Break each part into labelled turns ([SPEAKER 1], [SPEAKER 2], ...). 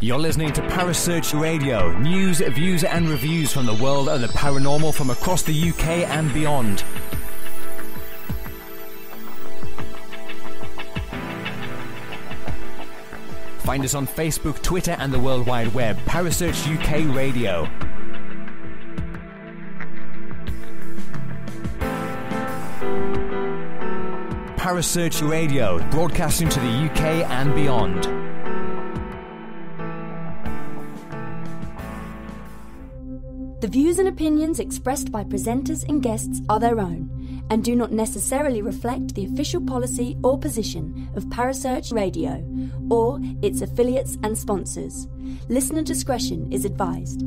[SPEAKER 1] You're listening to Parasearch Radio, news, views and reviews from the world of the paranormal from across the UK and beyond. Find us on Facebook, Twitter and the World Wide Web. Parasearch UK Radio. Parasearch Radio, broadcasting to the UK and beyond.
[SPEAKER 2] The views and opinions expressed by presenters and guests are their own and do not necessarily reflect the official policy or position of Parasearch Radio or its affiliates and sponsors. Listener discretion is advised.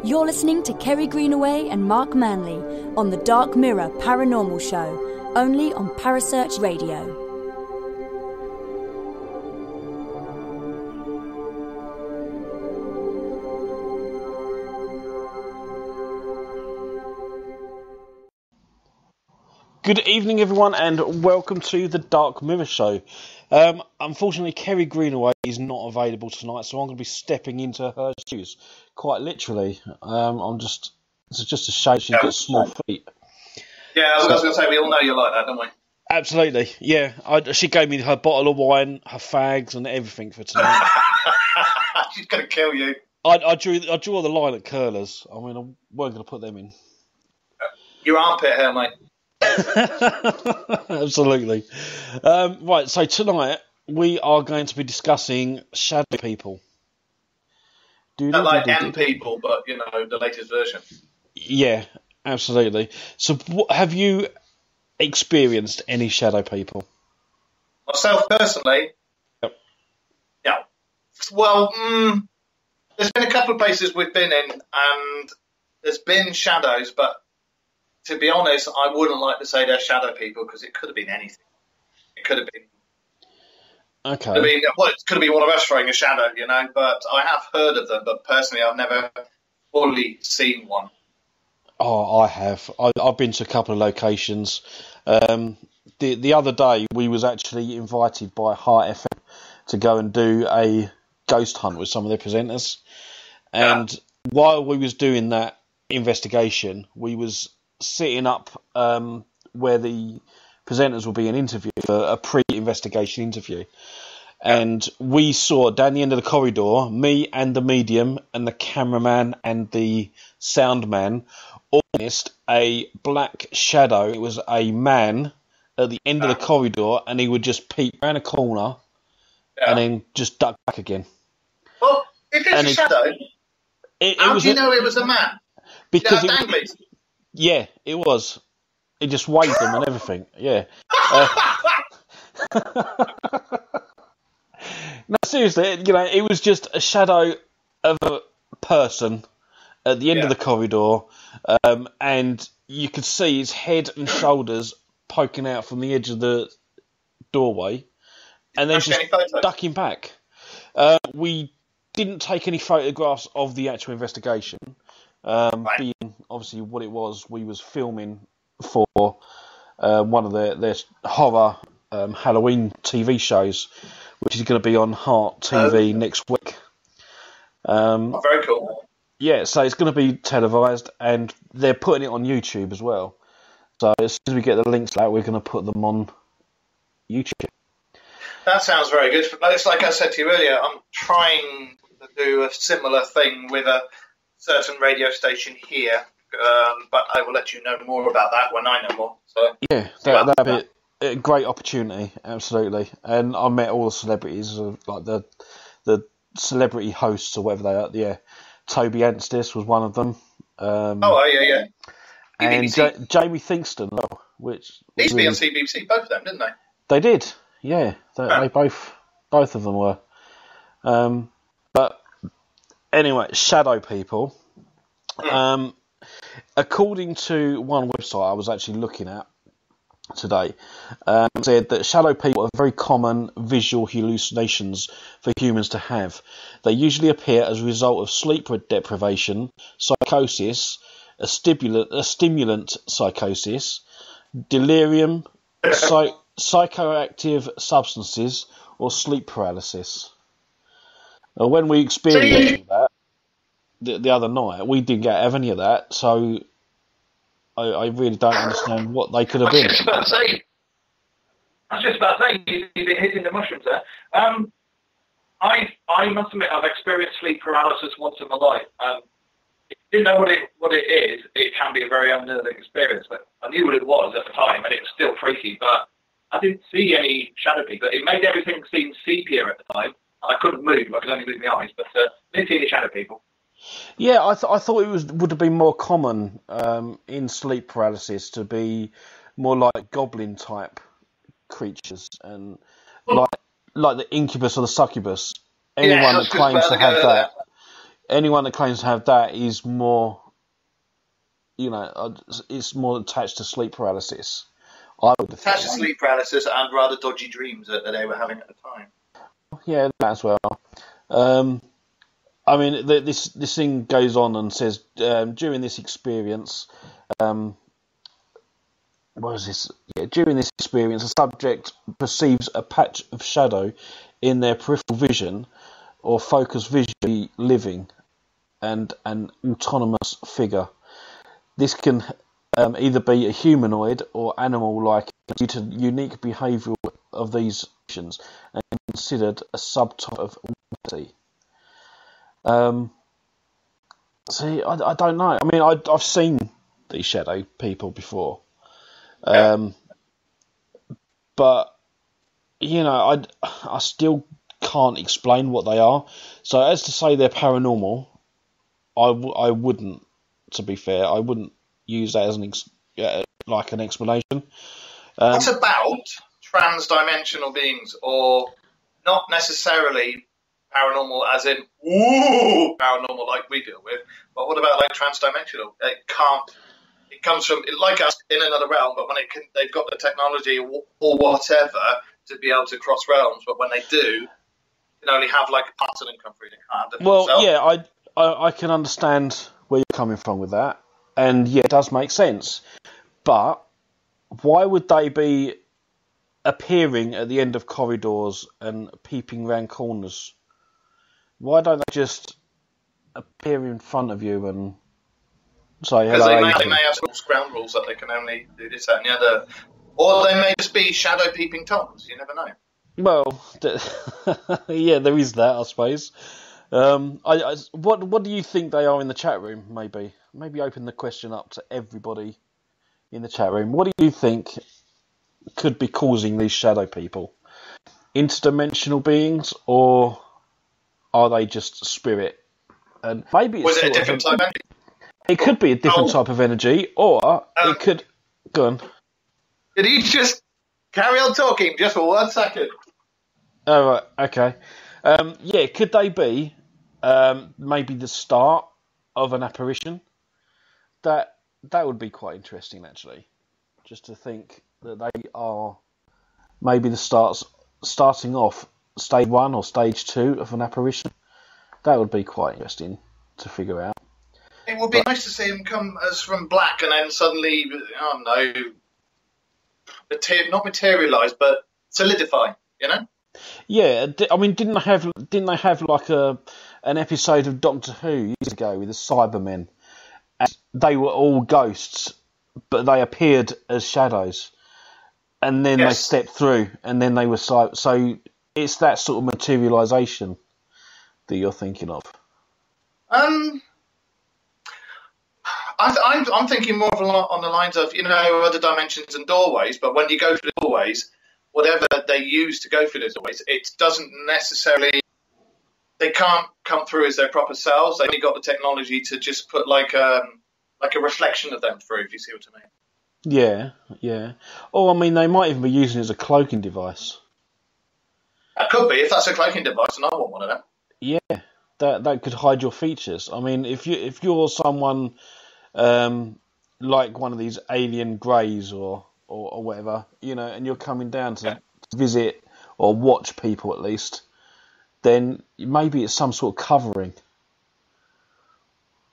[SPEAKER 2] You're listening to Kerry Greenaway and Mark Manley on the Dark Mirror Paranormal Show, only on Parasearch Radio.
[SPEAKER 3] Good evening, everyone, and welcome to the Dark Mirror Show. Unfortunately, Kerry Greenaway is not available tonight, so I'm going to be stepping into her shoes, quite literally. It's just a shame she's got small feet.
[SPEAKER 4] Yeah, I was going to say, we all know you're like that, don't we?
[SPEAKER 3] Absolutely, yeah. She gave me her bottle of wine, her fags, and everything for tonight.
[SPEAKER 4] She's going to kill you.
[SPEAKER 3] I drew the line at curlers. I mean, I weren't going to put them in.
[SPEAKER 4] Your armpit hair, mate.
[SPEAKER 3] Absolutely. Right, so tonight we are going to be discussing shadow people.
[SPEAKER 4] Not like M people, but, you know, the latest version.
[SPEAKER 3] Yeah, absolutely. So have you experienced any shadow people?
[SPEAKER 4] Myself, personally?
[SPEAKER 3] Yep.
[SPEAKER 4] Yeah. Well, there's been a couple of places we've been in, and there's been shadows, but to be honest, I wouldn't like to say they're shadow people because it could have been anything. It could have been.
[SPEAKER 3] Okay.
[SPEAKER 4] It could have been one of us throwing a shadow, you know, but I have heard of them, but personally I've never fully seen one.
[SPEAKER 3] Oh, I have. I've been to a couple of locations. The other day we was actually invited by Heart FM to go and do a ghost hunt with some of their presenters. And while we was doing that investigation, we was sitting up where the presenters will be an interview, a pre-investigation interview. And we saw down the end of the corridor, me and the medium and the cameraman and the sound man all witnessed a black shadow. It was a man at the end of the corridor, and he would just peek around a corner and then just duck back again.
[SPEAKER 4] Well, if it's a shadow, how do you know it was a man?
[SPEAKER 3] Because yeah, it was. It just waved them and everything. Yeah. No, seriously, you know, it was just a shadow of a person at the end of the corridor, and you could see his head and shoulders poking out from the edge of the doorway, and then just ducking back. We didn't take any photographs of the actual investigation, being obviously what it was. We was filming for one of their horror Halloween TV shows, which is going to be on Heart TV next week.
[SPEAKER 4] Very cool.
[SPEAKER 3] Yeah, so it's going to be televised, and they're putting it on YouTube as well. So as soon as we get the links out, we're going to put them on YouTube.
[SPEAKER 4] That sounds very good. It's like I said to you earlier, I'm trying to do a similar thing with a certain radio station here, but I will let you know more about that when I know more. So
[SPEAKER 3] yeah, that'd be a great opportunity, absolutely. And I met all the celebrities, like the celebrity hosts or whatever they are. Yeah, Toby Anstis was one of them.
[SPEAKER 4] Yeah.
[SPEAKER 3] And Jamie Thingston, which
[SPEAKER 4] they used to be on CBBC, both of them, didn't they?
[SPEAKER 3] They did, yeah. They both of them were. But anyway, shadow people. According to one website I was actually looking at today, said that shadow people are very common visual hallucinations for humans to have. They usually appear as a result of sleep deprivation, psychosis, a stimulant psychosis, delirium, psychoactive substances, or sleep paralysis. When we experienced that the other night, we didn't have any of that, so I really don't understand what they could have been.
[SPEAKER 5] I was just about to say, you've been hitting the mushrooms there. I must admit, I've experienced sleep paralysis once in my life. If you didn't know what it is, it can be a very unnerving experience. But I knew what it was at the time, and it was still freaky. But I didn't see any shadow people. It made everything seem sepia at the time. I couldn't move. I could only move my eyes, but didn't see any shadow people.
[SPEAKER 3] Yeah, I thought it would have been more common in sleep paralysis to be more like goblin type creatures and like the incubus or the succubus. Anyone that claims to have that is more, it's more attached to sleep paralysis. I would have
[SPEAKER 4] attached to sleep paralysis and rather dodgy dreams that they were having at the time.
[SPEAKER 3] Yeah, that as well. I mean, this thing goes on and says during this experience, during this experience, the subject perceives a patch of shadow in their peripheral vision or focus visually living and an autonomous figure. This can either be a humanoid or animal-like due to unique behaviour of these visions and considered a subtype of entity. See, I don't know. I mean, I've seen these shadow people before. But, I still can't explain what they are. So as to say they're paranormal, I wouldn't, to be fair. I wouldn't use that as an explanation.
[SPEAKER 4] What about trans-dimensional beings, or not necessarily paranormal as in, paranormal like we deal with, but what about like trans-dimensional? It comes from, like us, in another realm, but when they've got the technology or whatever to be able to cross realms, but when they do, you can only have like a part of them come through. They can't have them themselves.
[SPEAKER 3] Yeah, I can understand where you're coming from with that, and yeah, it does make sense. But why would they be appearing at the end of corridors and peeping round corners? Why don't they just appear in front of you and say hello?
[SPEAKER 4] Because they may have ground rules that they can only do this, that, and the other. Or they may just be shadow peeping toms. You never know.
[SPEAKER 3] Well, yeah, there is that, I suppose. What do you think they are in the chat room? Maybe open the question up to everybody in the chat room. What do you think could be causing these shadow people? Interdimensional beings, or are they just spirit? And maybe it's
[SPEAKER 4] a different type of energy?
[SPEAKER 3] It could be a different type of energy, or it could. Go on.
[SPEAKER 4] Did you just carry on talking just for 1 second?
[SPEAKER 3] Oh, right, okay. Could they be maybe the start of an apparition? That would be quite interesting, actually. Just to think that they are maybe starting off stage 1 or stage 2 of an apparition. That would be quite interesting to figure out.
[SPEAKER 4] It would be nice to see them come as from black and then suddenly, not materialise, but solidify.
[SPEAKER 3] Yeah, I mean, didn't they have like an episode of Doctor Who years ago with the Cybermen? And they were all ghosts, but they appeared as shadows, and then they stepped through, and then they were so it's that sort of materialisation that you're thinking of.
[SPEAKER 4] I'm thinking more on the lines of other dimensions and doorways, but when you go through the doorways, whatever they use to go through those doorways, it doesn't necessarily. They can't come through as their proper selves. They've only got the technology to just put like a reflection of them through. If you see what I mean.
[SPEAKER 3] Yeah. Or I mean, they might even be using it as a cloaking device.
[SPEAKER 4] That could be. If that's a cloaking device, and I want one of them.
[SPEAKER 3] Yeah, that could hide your features. I mean, if you're someone like one of these alien greys or whatever, and you're coming down to visit or watch people at least, then maybe it's some sort of covering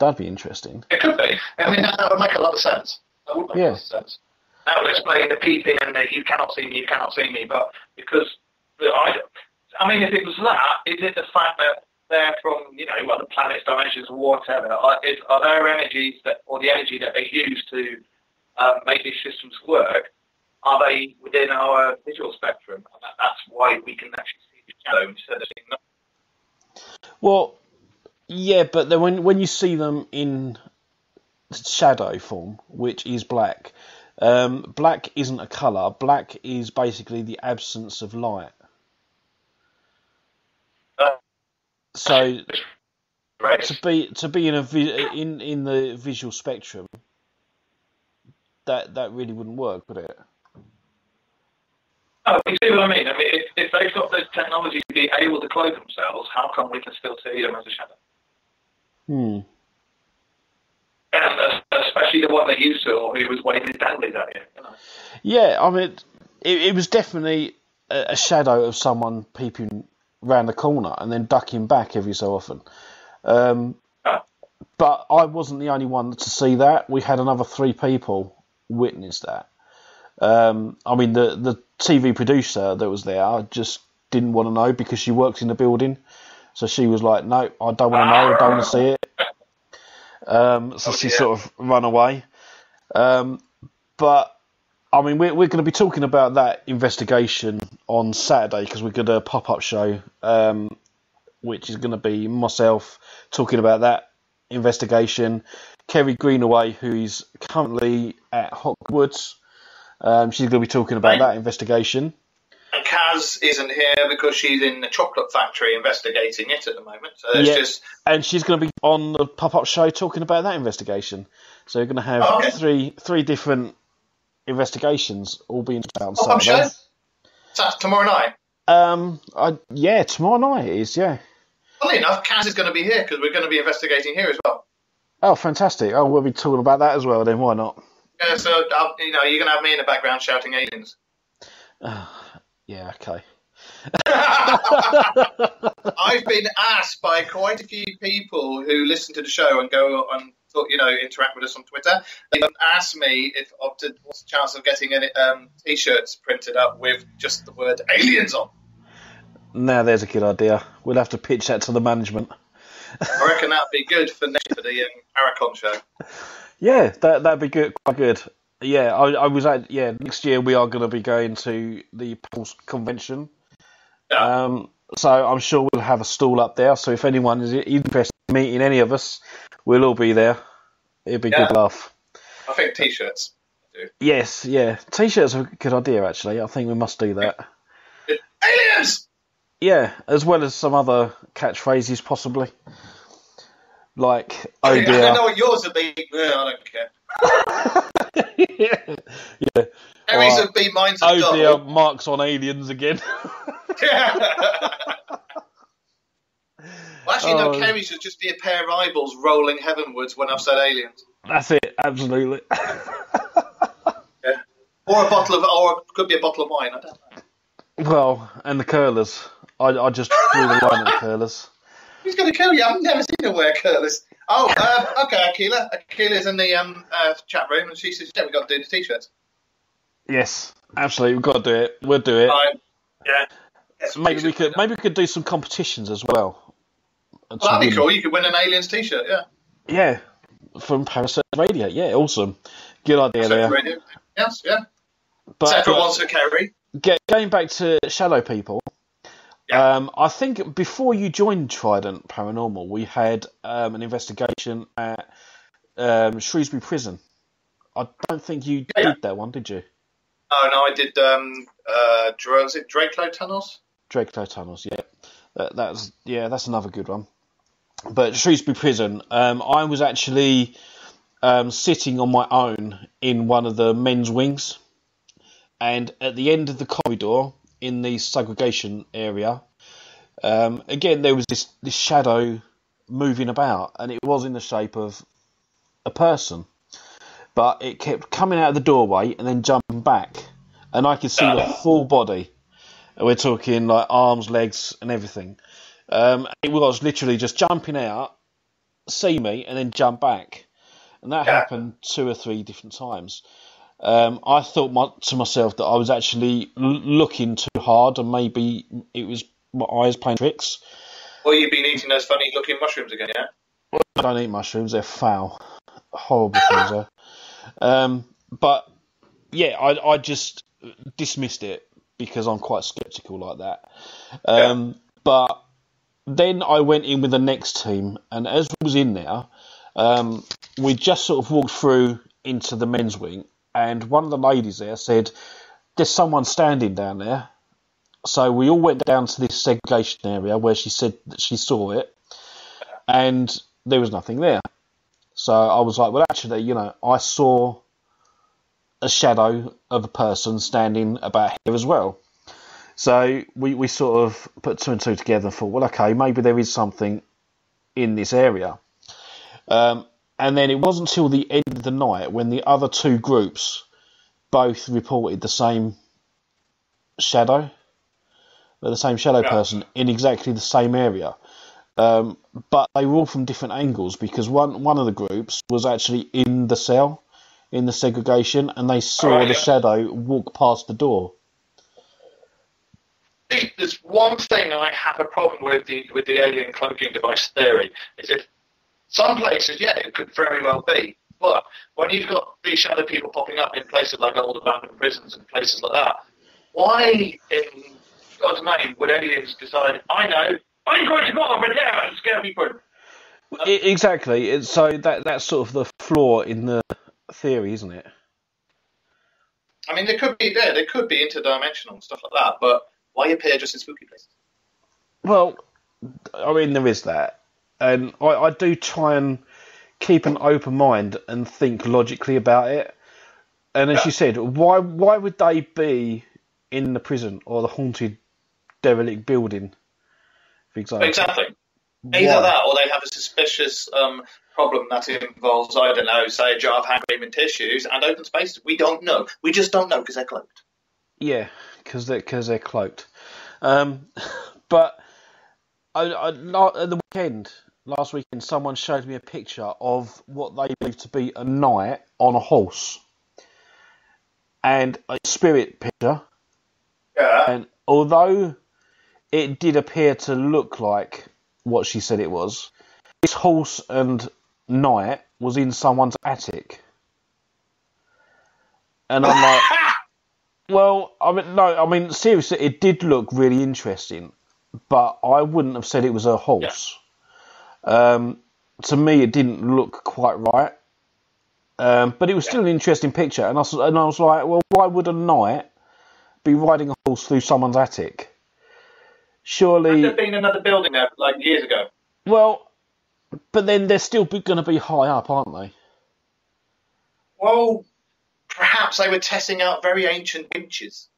[SPEAKER 3] That'd be interesting.
[SPEAKER 5] It could be. I mean, that would make a lot of sense. That would make a lot of sense. That would explain the peeping and the you cannot see me, but because, I mean, if it was that, is it the fact that they're from, the planet's dimensions or whatever, are there energies or the energy that they use to make these systems work, are they within our visual spectrum? And that's why we can actually see the shadow instead of seeing nothing.
[SPEAKER 3] Well, yeah, but then when you see them in shadow form, which is black, black isn't a colour. Black is basically the absence of light. So to be in in the visual spectrum, that really wouldn't work, would it?
[SPEAKER 5] Oh, you see what I mean? I mean, if they've got this technology to be able to clothe themselves, how come we can still see them as a shadow? And especially the one that you saw, who was waving danglies at you.
[SPEAKER 3] Yeah, I mean, it was definitely a shadow of someone peeping round the corner and then ducking back every so often. But I wasn't the only one to see that. We had another 3 people witness that. I mean, the TV producer that was there just didn't want to know because she works in the building. So she was like, no, I don't want to know, I don't want to see it. So she sort of ran away. But, I mean, we're going to be talking about that investigation on Saturday because we've got a pop-up show, which is going to be myself talking about that investigation. Kerry Greenaway, who is currently at Hockwoods, she's going to be talking about that investigation.
[SPEAKER 4] And Kaz isn't here because she's in the chocolate factory investigating it at the moment. So it's
[SPEAKER 3] and she's going to be on the pop-up show talking about that investigation. So we're going to have three different investigations all being on Saturday.
[SPEAKER 4] Show? That's tomorrow night?
[SPEAKER 3] Tomorrow night it is, yeah.
[SPEAKER 4] Funny enough, Kaz is going to be here because we're going to be investigating here as well.
[SPEAKER 3] Oh, fantastic. Oh, we'll be talking about that as well then, why not?
[SPEAKER 4] Yeah, so, you're going to have me in the background shouting aliens.
[SPEAKER 3] Yeah, okay.
[SPEAKER 4] I've been asked by quite a few people who listen to the show and go and interact with us on Twitter. They've asked me what's the chance of getting any T-shirts printed up with just the word aliens on.
[SPEAKER 3] Now there's a good idea. We'll have to pitch that to the management.
[SPEAKER 4] I reckon that'd be good for the Paracon show.
[SPEAKER 3] Yeah, that'd be good, quite good. Yeah, I was at. Yeah, next year we are going to be going to the Pulse convention. Yeah. So I'm sure we'll have a stall up there. So if anyone is interested in meeting any of us, we'll all be there. It'll be a good laugh.
[SPEAKER 4] I think T-shirts.
[SPEAKER 3] Yes, yeah, T-shirts are a good idea. Actually, I think we must do that.
[SPEAKER 4] Aliens.
[SPEAKER 3] Yeah, as well as some other catchphrases, possibly. Like, oh dear.
[SPEAKER 4] I don't know what yours would be. I don't care.
[SPEAKER 3] yeah.
[SPEAKER 4] Harry's would be mine's a
[SPEAKER 3] oh dear, Mark's on aliens again.
[SPEAKER 4] Well, actually, no, Kerry should just be a pair of eyeballs rolling heavenwards when I've said aliens.
[SPEAKER 3] That's it, absolutely.
[SPEAKER 4] Yeah. Or it could be a bottle of wine, I don't know.
[SPEAKER 3] Well, and the curlers. I just threw the line at the curlers.
[SPEAKER 4] Who's going to kill you? I've never seen her wear curlers. Oh, okay, Akila. Akila's in the chat room, and she says, yeah, we've got to do the T-shirts.
[SPEAKER 3] Yes, absolutely, we've got to do it. We'll do it.
[SPEAKER 4] Yeah.
[SPEAKER 3] Maybe we could do some competitions as well.
[SPEAKER 4] Well, that'd be cool. You could win an aliens T-shirt, yeah.
[SPEAKER 3] Yeah, from Parasite Radio. Yeah, awesome. Good idea there.
[SPEAKER 4] Radio. Yes, yeah.
[SPEAKER 3] But
[SPEAKER 4] separate ones for Kerry.
[SPEAKER 3] Going back to Shadow People. Yeah. I think before you joined Trident Paranormal, we had an investigation at Shrewsbury Prison. I don't think you did that one, did you?
[SPEAKER 4] Oh no, I did. Was it Drakelow Tunnels?
[SPEAKER 3] Drakelow Tunnels, yeah. That's another good one. But Shrewsbury Prison, I was actually sitting on my own in one of the men's wings, and at the end of the corridor in the segregation area, again there was this shadow moving about, and it was in the shape of a person, but it kept coming out of the doorway and then jumping back, and I could see the full body. We're talking like arms, legs, and everything. It was literally just jumping out see me and then jump back. And that happened 2 or 3 different times. I thought to myself that I was actually looking too hard, and maybe it was my eyes playing tricks.
[SPEAKER 4] Well, you've been eating those funny-looking mushrooms again, yeah?
[SPEAKER 3] Well, I don't eat mushrooms; they're foul, horrible things. But yeah, I just dismissed it because I'm quite sceptical like that. But then I went in with the next team, and as we was in there, we just sort of walked through into the men's wing, and one of the ladies there said, "There's someone standing down there." So we all went down to this segregation area where she said that she saw it, and there was nothing there. So I was like, well, actually, I saw a shadow of a person standing about here as well. So we sort of put 2 and 2 together and thought, well, okay, maybe there is something in this area. And then it wasn't until the end of the night when the other 2 groups both reported the same shadow. The same shadow person in exactly the same area. But they were all from different angles, because one of the groups was actually in the cell, in the segregation, and they saw the shadow walk past the door.
[SPEAKER 5] There's one thing I have a problem with the alien cloaking device theory, is that some places, it could very well be, but when you've got these shadow people popping up in places like old abandoned prisons and places like that, why in God's name would aliens decide, I know, I'm going to go over there and scare people?
[SPEAKER 3] Exactly. So that's sort of the flaw in the theory, isn't it?
[SPEAKER 4] I mean, they could be interdimensional and stuff like that, but why appear just in spooky places?
[SPEAKER 3] Well, I mean, there is that. And I do try and keep an open mind and think logically about it. And as you said, why would they be in the prison or the haunted derelict building, for example?
[SPEAKER 4] Exactly. Either that, or they have a suspicious problem that involves, I don't know, say a jar of hand cream and tissues and open space. We don't know. We just don't know because they're cloaked.
[SPEAKER 3] Yeah, because they're cloaked. But at the last weekend, someone showed me a picture of what they believe to be a knight on a horse, and a spirit picture.
[SPEAKER 4] Yeah.
[SPEAKER 3] And although it did appear to look like what she said it was, this horse and knight was in someone's attic. And I'm like, well, I mean, seriously, it did look really interesting, but I wouldn't have said it was a horse. Yeah. To me, it didn't look quite right. But it was still an interesting picture, and I was like, well, why would a knight be riding a horse through someone's attic? Surely...
[SPEAKER 4] There's been another building there, like, years ago.
[SPEAKER 3] Well, but then they're still going to be high up, aren't they?
[SPEAKER 4] Well, perhaps they were testing out very ancient winches.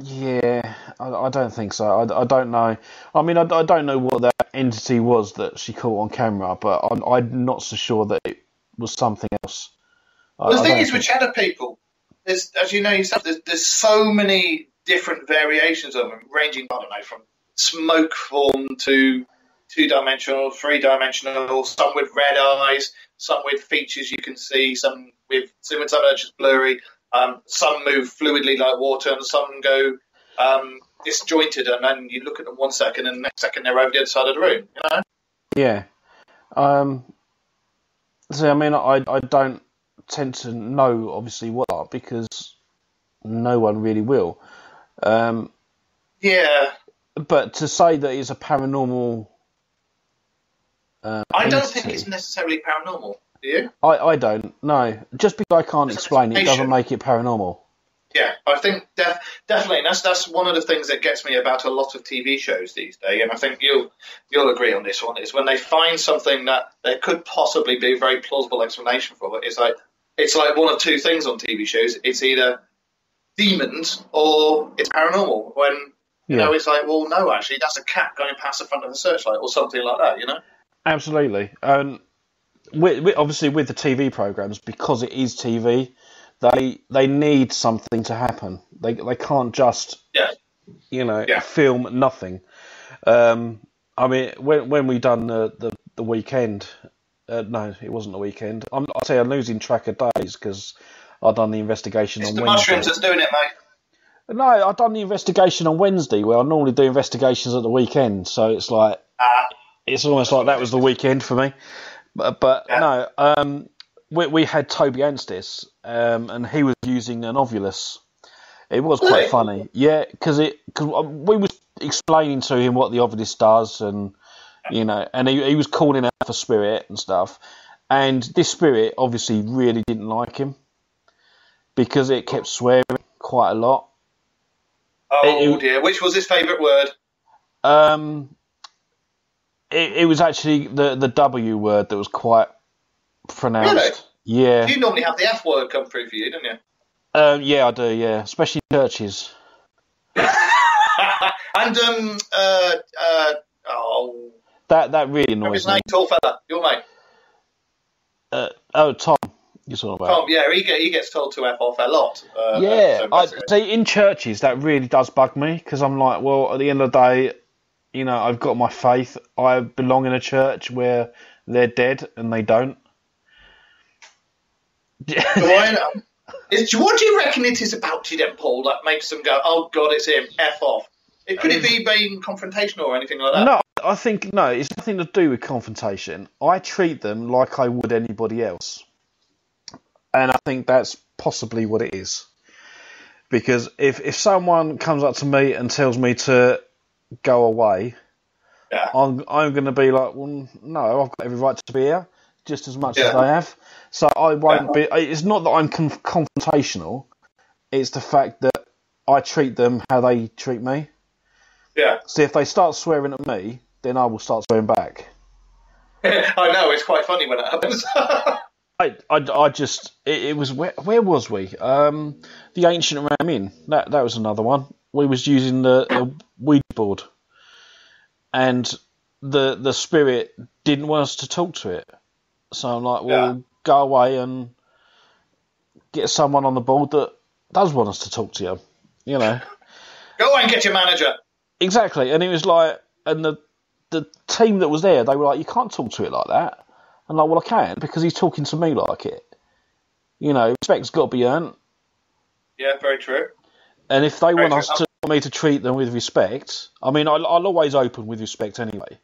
[SPEAKER 3] Yeah, I don't think so. I don't know. I mean, I don't know what that entity was that she caught on camera, but I'm not so sure that it was something else.
[SPEAKER 4] The thing is with shadow people, as you know yourself, there's so many different variations of them, ranging, I don't know, from smoke form to 2-dimensional, 3-dimensional, some with red eyes, some with features you can see, some with some are just blurry, some move fluidly like water, and some go disjointed, and then you look at them 1 second, and the next second they're over the other side of the room, you know?
[SPEAKER 3] Yeah. So, I mean, I don't tend to know, obviously, what are, because no one really will.
[SPEAKER 4] Yeah.
[SPEAKER 3] But to say that it's a paranormal
[SPEAKER 4] I don't think it's necessarily paranormal, do you?
[SPEAKER 3] I don't, no. Just because I can't explain it doesn't make it paranormal.
[SPEAKER 4] Yeah, I think definitely, and that's one of the things that gets me about a lot of TV shows these days, and I think you'll agree on this one, is when they find something that there could possibly be a very plausible explanation for it, it's like one of two things on TV shows. It's either demons or it's paranormal, when, you know, it's like, well, no, actually, that's a cat going past the front of a searchlight or something like that, you know?
[SPEAKER 3] Absolutely. Obviously, with the TV programs, because it is TV, they need something to happen. They can't just film nothing. I mean, when we done the the weekend. No, it wasn't the weekend. I'll tell you, I'm losing track of days because I've done the investigation
[SPEAKER 4] It's
[SPEAKER 3] on
[SPEAKER 4] the
[SPEAKER 3] Wednesday.
[SPEAKER 4] mushrooms that's doing it, mate.
[SPEAKER 3] No, I've done the investigation on Wednesday, where I normally do investigations at the weekend. So it's like, it's almost like that was the weekend for me. But
[SPEAKER 4] Yeah.
[SPEAKER 3] no, we had Toby Anstis, and he was using an Ovulus. It was quite
[SPEAKER 4] Really?
[SPEAKER 3] funny, yeah, because we was explaining to him what the Ovulus does, and and he was calling out for spirit and stuff, and this spirit obviously really didn't like him because it kept swearing quite a lot.
[SPEAKER 4] Oh dear, which was his favourite word?
[SPEAKER 3] It was actually the W word that was quite pronounced.
[SPEAKER 4] Really?
[SPEAKER 3] Yeah.
[SPEAKER 4] You normally have the F word come through for you, don't you?
[SPEAKER 3] Yeah, I do. Yeah, especially in churches.
[SPEAKER 4] And
[SPEAKER 3] That really
[SPEAKER 4] what's
[SPEAKER 3] annoys
[SPEAKER 4] his name?
[SPEAKER 3] me.
[SPEAKER 4] Tall fella, your mate.
[SPEAKER 3] Tom, you're talking about.
[SPEAKER 4] Tom, yeah, he gets told to F off a lot.
[SPEAKER 3] Yeah,
[SPEAKER 4] so
[SPEAKER 3] I
[SPEAKER 4] basically.
[SPEAKER 3] see. In churches, that really does bug me because I'm like, well, at the end of the day, I've got my faith. I belong in a church where they're dead and they don't.
[SPEAKER 4] What do you reckon it is about you then, Paul, that makes them go, oh God, it's him, F off? Could it be being confrontational or anything like that?
[SPEAKER 3] No, I think, no, it's nothing to do with confrontation. I treat them like I would anybody else. And I think that's possibly what it is. Because if someone comes up to me and tells me to go away, I'm going to be like, well, no, I've got every right to be here, just as much as they have. So I won't be... It's not that I'm confrontational. It's the fact that I treat them how they treat me.
[SPEAKER 4] Yeah.
[SPEAKER 3] So if they start swearing at me, then I will start swearing back.
[SPEAKER 4] I know, it's quite funny when it happens.
[SPEAKER 3] I just... It was... Where was we? The Ancient Ram Inn. That was another one. We was using the Ouija board. And the spirit didn't want us to talk to it. So I'm like, well, go away and get someone on the board that does want us to talk to you.
[SPEAKER 4] Go away and get your manager.
[SPEAKER 3] Exactly. And it was like, and the team that was there, they were like, you can't talk to it like that. I'm like, well, I can, because he's talking to me like it. Respect's got to be earned.
[SPEAKER 4] Yeah, very true.
[SPEAKER 3] And if they want me to treat them with respect, I mean, I'll always open with respect anyway.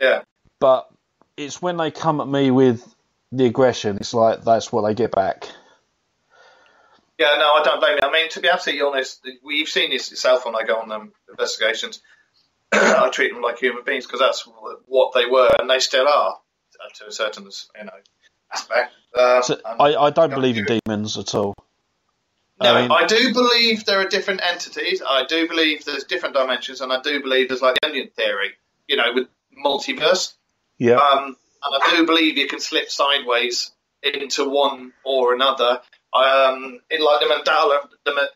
[SPEAKER 4] Yeah.
[SPEAKER 3] But it's when they come at me with the aggression, it's like, that's what they get back.
[SPEAKER 4] Yeah, no, I don't blame you. I mean, to be absolutely honest, you've seen this yourself when I go on investigations. I treat them like human beings because that's what they were, and they still are to a certain, aspect.
[SPEAKER 3] So I don't believe in demons at all.
[SPEAKER 4] No, I do believe there are different entities. I do believe there's different dimensions, and I do believe there's like the onion theory, with multiverse.
[SPEAKER 3] Yeah.
[SPEAKER 4] And I do believe you can slip sideways into one or another. In like the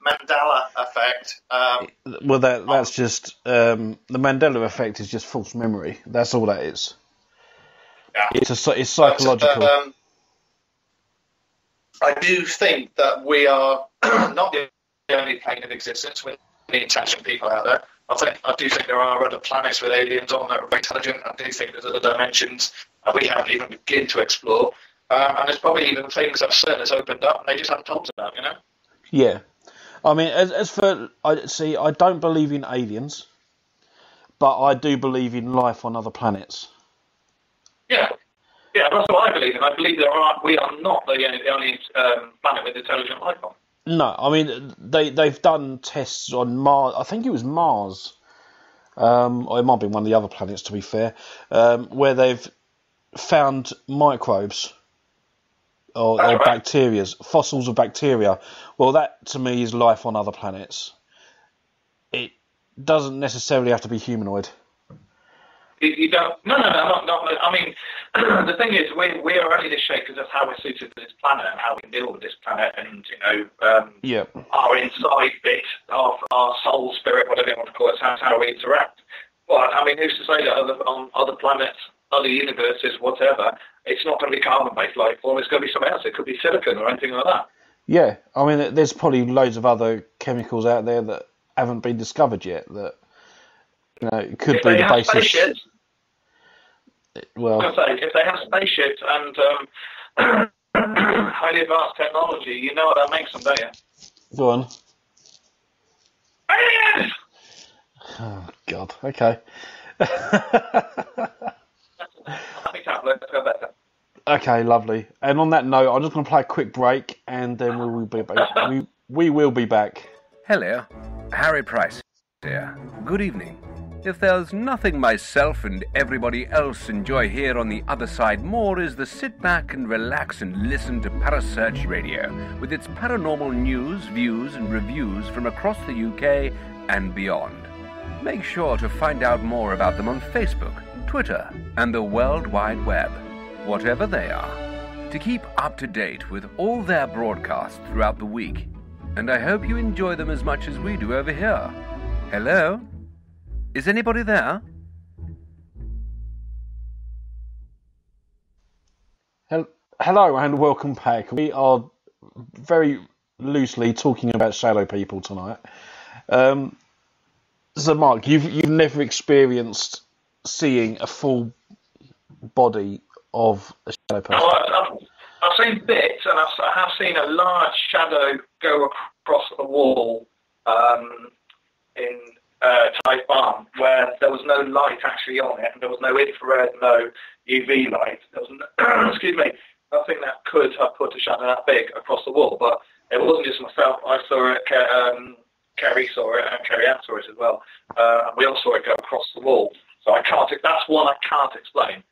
[SPEAKER 4] Mandela effect.
[SPEAKER 3] Well, that's just the Mandela effect is just false memory. That's all that is.
[SPEAKER 4] Yeah.
[SPEAKER 3] It's psychological.
[SPEAKER 4] But, I do think that we are not the only plane of existence with the intelligent people out there. I do think there are other planets with aliens on that are very intelligent. I do think there's other dimensions that we haven't even begun to explore. And there's probably even things that CERN has opened up and they just haven't told us about,
[SPEAKER 3] Yeah. I mean, as for... I don't believe in aliens, but I do believe in life on other planets.
[SPEAKER 4] Yeah. Yeah, that's what I believe in. I believe we are not the only planet with intelligent life on.
[SPEAKER 3] No, I mean, they've done tests on Mars. I think it was Mars. Or it might be one of the other planets, to be fair, where they've found microbes or bacteria, fossils of bacteria. Well, that to me is life on other planets. It doesn't necessarily have to be humanoid.
[SPEAKER 5] You don't. No. I mean, the thing is, we are only this shape because that's how we're suited to this planet and how we deal with this planet, and our inside bit, our soul, spirit, whatever you want to call it, that's how we interact. But I mean, who's to say that on other planets, other universes, whatever, it's not going to be carbon-based life form. It's going to be something else. It could be silicon or anything like that.
[SPEAKER 3] Yeah, I mean, there's probably loads of other chemicals out there that haven't been discovered yet that. It could be the basis. Well,
[SPEAKER 5] I was going to say, if they have spaceships and highly advanced technology, you know what that makes them, don't you?
[SPEAKER 3] go on.
[SPEAKER 5] Aliens!
[SPEAKER 3] Oh, God. Okay.
[SPEAKER 5] Happy tablet, let's go better.
[SPEAKER 3] Okay, lovely. And on that note, I'm just going to play a quick break, and then we will be back. We will be back.
[SPEAKER 6] Hello, Harry Price here. Good evening. If there's nothing myself and everybody else enjoy here on the other side more is the sit back and relax and listen to Parasearch Radio with its paranormal news, views and reviews from across the UK and beyond. Make sure to find out more about them on Facebook, Twitter and the World Wide Web, whatever they are, to keep up to date with all their broadcasts throughout the week. And I hope you enjoy them as much as we do over here. Hello? Is anybody there?
[SPEAKER 3] Hello and welcome back. We are very loosely talking about shadow people tonight. So, Mark, you've never experienced seeing a full body of a shadow person?
[SPEAKER 5] No, I've seen bits, and I have seen a large shadow go across the wall in Taiwan, where there was no light actually on it, and there was no infrared, no UV light. There was excuse me, nothing that could have put a shadow that big across the wall. But it wasn't just myself. I saw it. Kerry saw it, and Kerry Ann saw it as well. And we all saw it go across the wall. So I can't. That's one I can't explain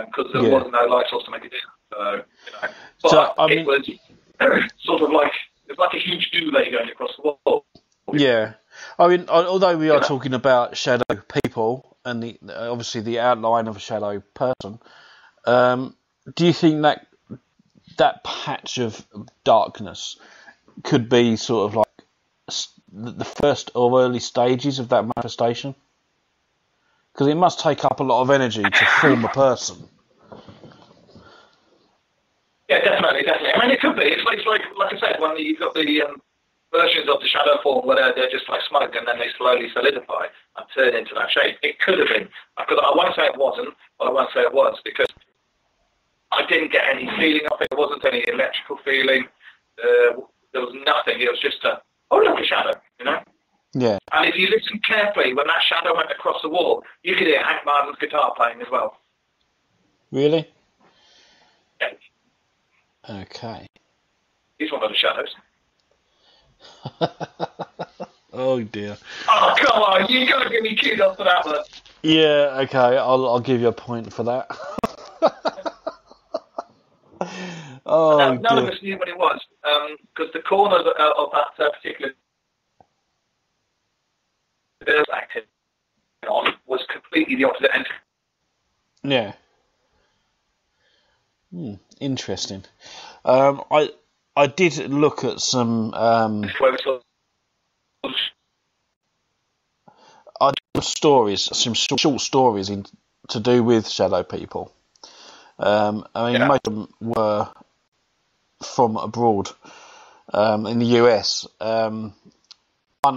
[SPEAKER 5] because there was no light source to make it do. So you know, but
[SPEAKER 3] So, I mean,
[SPEAKER 5] it was sort of like it's like a huge duvet going across the wall.
[SPEAKER 3] Yeah, I mean, although we are talking about shadow people and obviously the outline of a shadow person, do you think that patch of darkness could be sort of like the first or early stages of that manifestation? Because it must take up a lot of energy to form a person.
[SPEAKER 5] Yeah, definitely. I mean, it could be. It's like I said, when you've got the versions of the shadow form where they're just like smoke and then they slowly solidify and turn into that shape. It could have been. I won't say it wasn't, but I won't say it was because I didn't get any feeling of it. There wasn't any electrical feeling. There was nothing. It was just look, a shadow, you know?
[SPEAKER 3] Yeah.
[SPEAKER 5] And if you listen carefully, when that shadow went across the wall, you could hear Hank Martin's guitar playing as well.
[SPEAKER 3] Really?
[SPEAKER 5] Yeah.
[SPEAKER 3] Okay.
[SPEAKER 5] He's one of the shadows.
[SPEAKER 3] Oh dear.
[SPEAKER 5] Oh, come on, you got to give me kudos for that one.
[SPEAKER 3] Yeah, okay, I'll give you a point for that. Oh,
[SPEAKER 5] none of us knew what it was, because the corners of that particular bit acting on was completely the opposite end.
[SPEAKER 3] Yeah. Interesting. I did look at some stories, some short stories to do with shadow people. I mean, most of them were from abroad, in the US.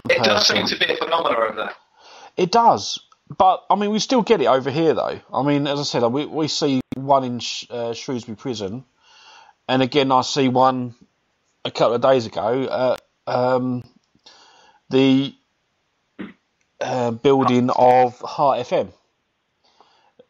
[SPEAKER 5] It does seem to be a phenomenon over there.
[SPEAKER 3] It does, but I mean, we still get it over here, though. I mean, as I said, we see one in Shrewsbury Prison, and again, I see one a couple of days ago at the building of Heart FM.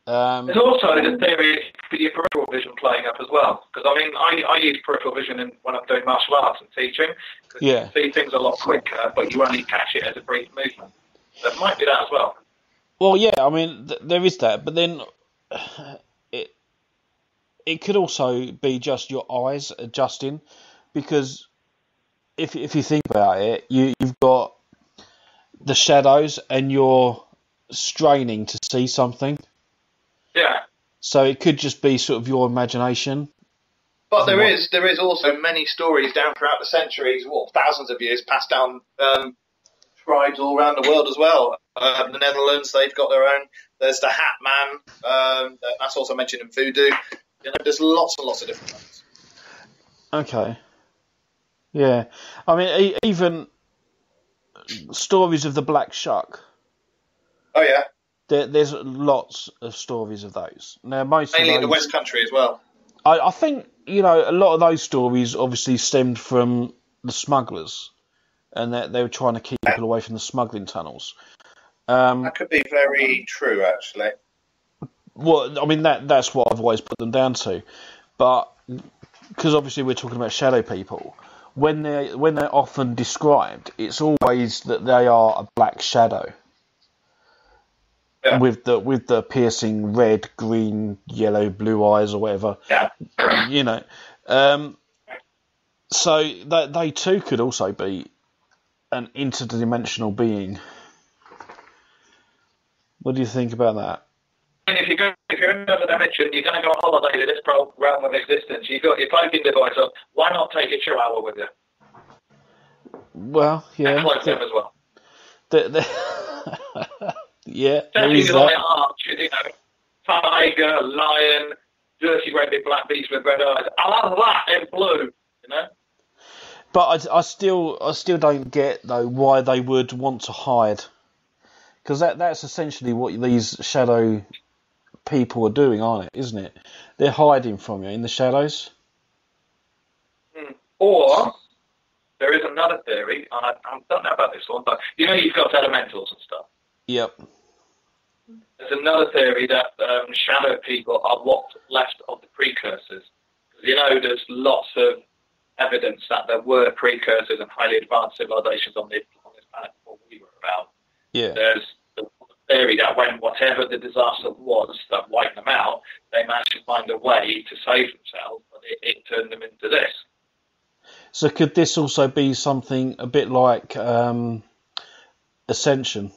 [SPEAKER 5] There's also the theory for your peripheral vision playing up as well, because I mean, I use peripheral vision when I'm doing martial arts and teaching, because you can see things a lot quicker, but you only catch it as a brief movement. So it might be that as well.
[SPEAKER 3] Well, yeah, I mean, there is that, but then it could also be just your eyes adjusting, because if you think about it, you've got the shadows and you're straining to see something.
[SPEAKER 5] Yeah.
[SPEAKER 3] So it could just be sort of your imagination.
[SPEAKER 4] But there is also many stories down throughout the centuries, thousands of years, passed down tribes all around the world as well. The Netherlands, they've got their own. There's the Hat Man. That's also mentioned in voodoo. You know, there's lots and lots of different ones.
[SPEAKER 3] Okay. Yeah. I mean, even stories of the Black Shuck.
[SPEAKER 4] Oh, yeah.
[SPEAKER 3] There's lots of stories of those. Now, most
[SPEAKER 4] Mainly
[SPEAKER 3] of
[SPEAKER 4] in the
[SPEAKER 3] those,
[SPEAKER 4] West Country as well.
[SPEAKER 3] I think, a lot of those stories obviously stemmed from the smugglers, and that they were trying to keep people away from the smuggling tunnels.
[SPEAKER 4] That could be very true, actually.
[SPEAKER 3] Well, I mean, that's what I've always put them down to. But, because obviously we're talking about shadow people, when they're often described, it's always that they are a black shadow. Yeah. With the piercing red, green, yellow, blue eyes or whatever.
[SPEAKER 4] Yeah.
[SPEAKER 3] So they too could also be an interdimensional being. What do you think about that?
[SPEAKER 5] And if you're in another dimension, you're going to go on holiday to this realm of existence. You've got your cloaking device on. Why not take your chihuahua with you?
[SPEAKER 3] Well, yeah.
[SPEAKER 5] And cloak them as well.
[SPEAKER 3] Yeah,
[SPEAKER 5] there is that. Tiger, lion, dirty red big black beast with red eyes. I'll have that in blue,
[SPEAKER 3] But I still don't get though why they would want to hide, because that's essentially what these shadow people are doing, aren't it? Isn't it? They're hiding from you in the shadows.
[SPEAKER 5] Or there is another theory, and I don't know about this one, but you've got elementals and stuff.
[SPEAKER 3] Yep.
[SPEAKER 5] There's another theory that shadow people are what's left of the precursors. There's lots of evidence that there were precursors and highly advanced civilizations on this planet before we were about.
[SPEAKER 3] Yeah.
[SPEAKER 5] There's the theory that when whatever the disaster was that wiped them out, they managed to find a way to save themselves, but it turned them into this.
[SPEAKER 3] So could this also be something a bit like Ascension?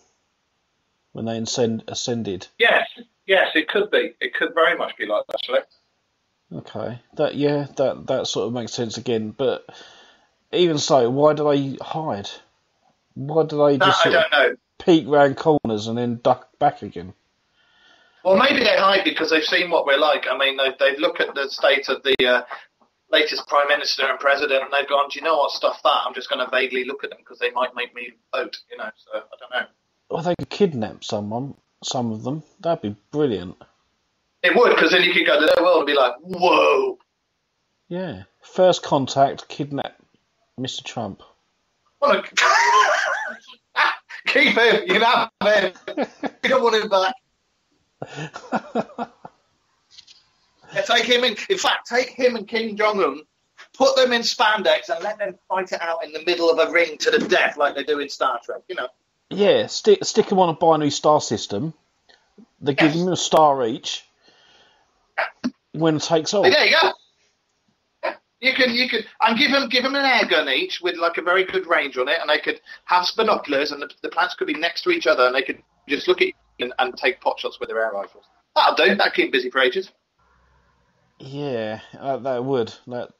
[SPEAKER 3] When they ascended.
[SPEAKER 4] Yes, it could be. It could very much be like that, actually.
[SPEAKER 3] Okay, that sort of makes sense again. But even so, why do they hide? Why do they just
[SPEAKER 4] I don't know.
[SPEAKER 3] Peek round corners and then duck back again?
[SPEAKER 4] Well, maybe they hide because they've seen what we're like. I mean, they look at the state of the latest Prime Minister and President, and they've gone, do you know what, stuff that. I'm just going to vaguely look at them because they might make me vote, so I don't know.
[SPEAKER 3] Or they could kidnap some of them. That'd be brilliant.
[SPEAKER 4] It would, because then you could go to their world and be like, whoa.
[SPEAKER 3] Yeah. First contact, kidnap Mr. Trump.
[SPEAKER 4] Well, keep him. You can have him. You don't want him back. Yeah, take him in. In fact, take him and Kim Jong-un, put them in spandex and let them fight it out in the middle of a ring to the death like they do in Star Trek,
[SPEAKER 3] Yeah, stick them on a binary star system. They give them a star each. When it takes off.
[SPEAKER 4] There you go. You can, and give them an air gun each with like a very good range on it, and they could have binoculars, and the plants could be next to each other, and they could just look at you and take pot shots with their air rifles. That'll do. That'll keep busy for ages.
[SPEAKER 3] Yeah, that would. That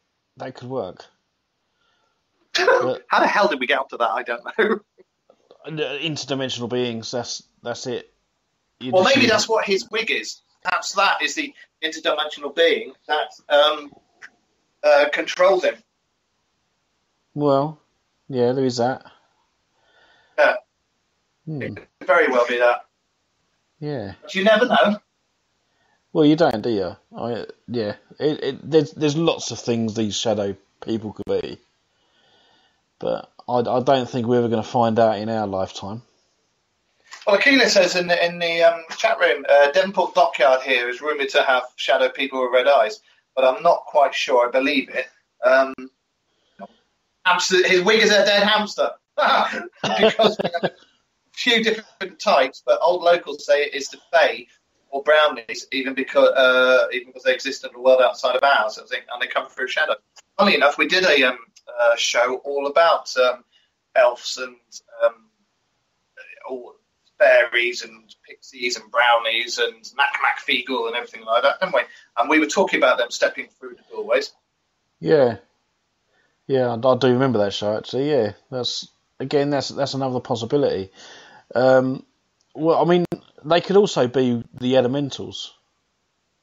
[SPEAKER 3] could work.
[SPEAKER 4] How the hell did we get up to that? I don't know.
[SPEAKER 3] Interdimensional beings. That's it.
[SPEAKER 4] Well, maybe that's what his wig is. Perhaps that is the interdimensional being that controls him.
[SPEAKER 3] Well, yeah, there is that.
[SPEAKER 4] Yeah. It could very well be that.
[SPEAKER 3] Yeah.
[SPEAKER 4] But you never know.
[SPEAKER 3] Well, you don't, do you? There's lots of things these shadow people could be, but I don't think we're ever going to find out in our lifetime.
[SPEAKER 4] Well, Akila says in the chat room, Devonport Dockyard here is rumoured to have shadow people with red eyes, but I'm not quite sure. I believe it. His wig is a dead hamster. Because we have a few different types, but old locals say it is the Fae or brownies, even because they exist in the world outside of ours, and they come through shadow. Funnily enough, we did a show all about elves and all fairies and pixies and brownies and Macfeagle and everything like that, didn't we? And we were talking about them stepping through the doorways.
[SPEAKER 3] Yeah, I do remember that show actually. Yeah, that's another possibility. Well, I mean, they could also be the elementals.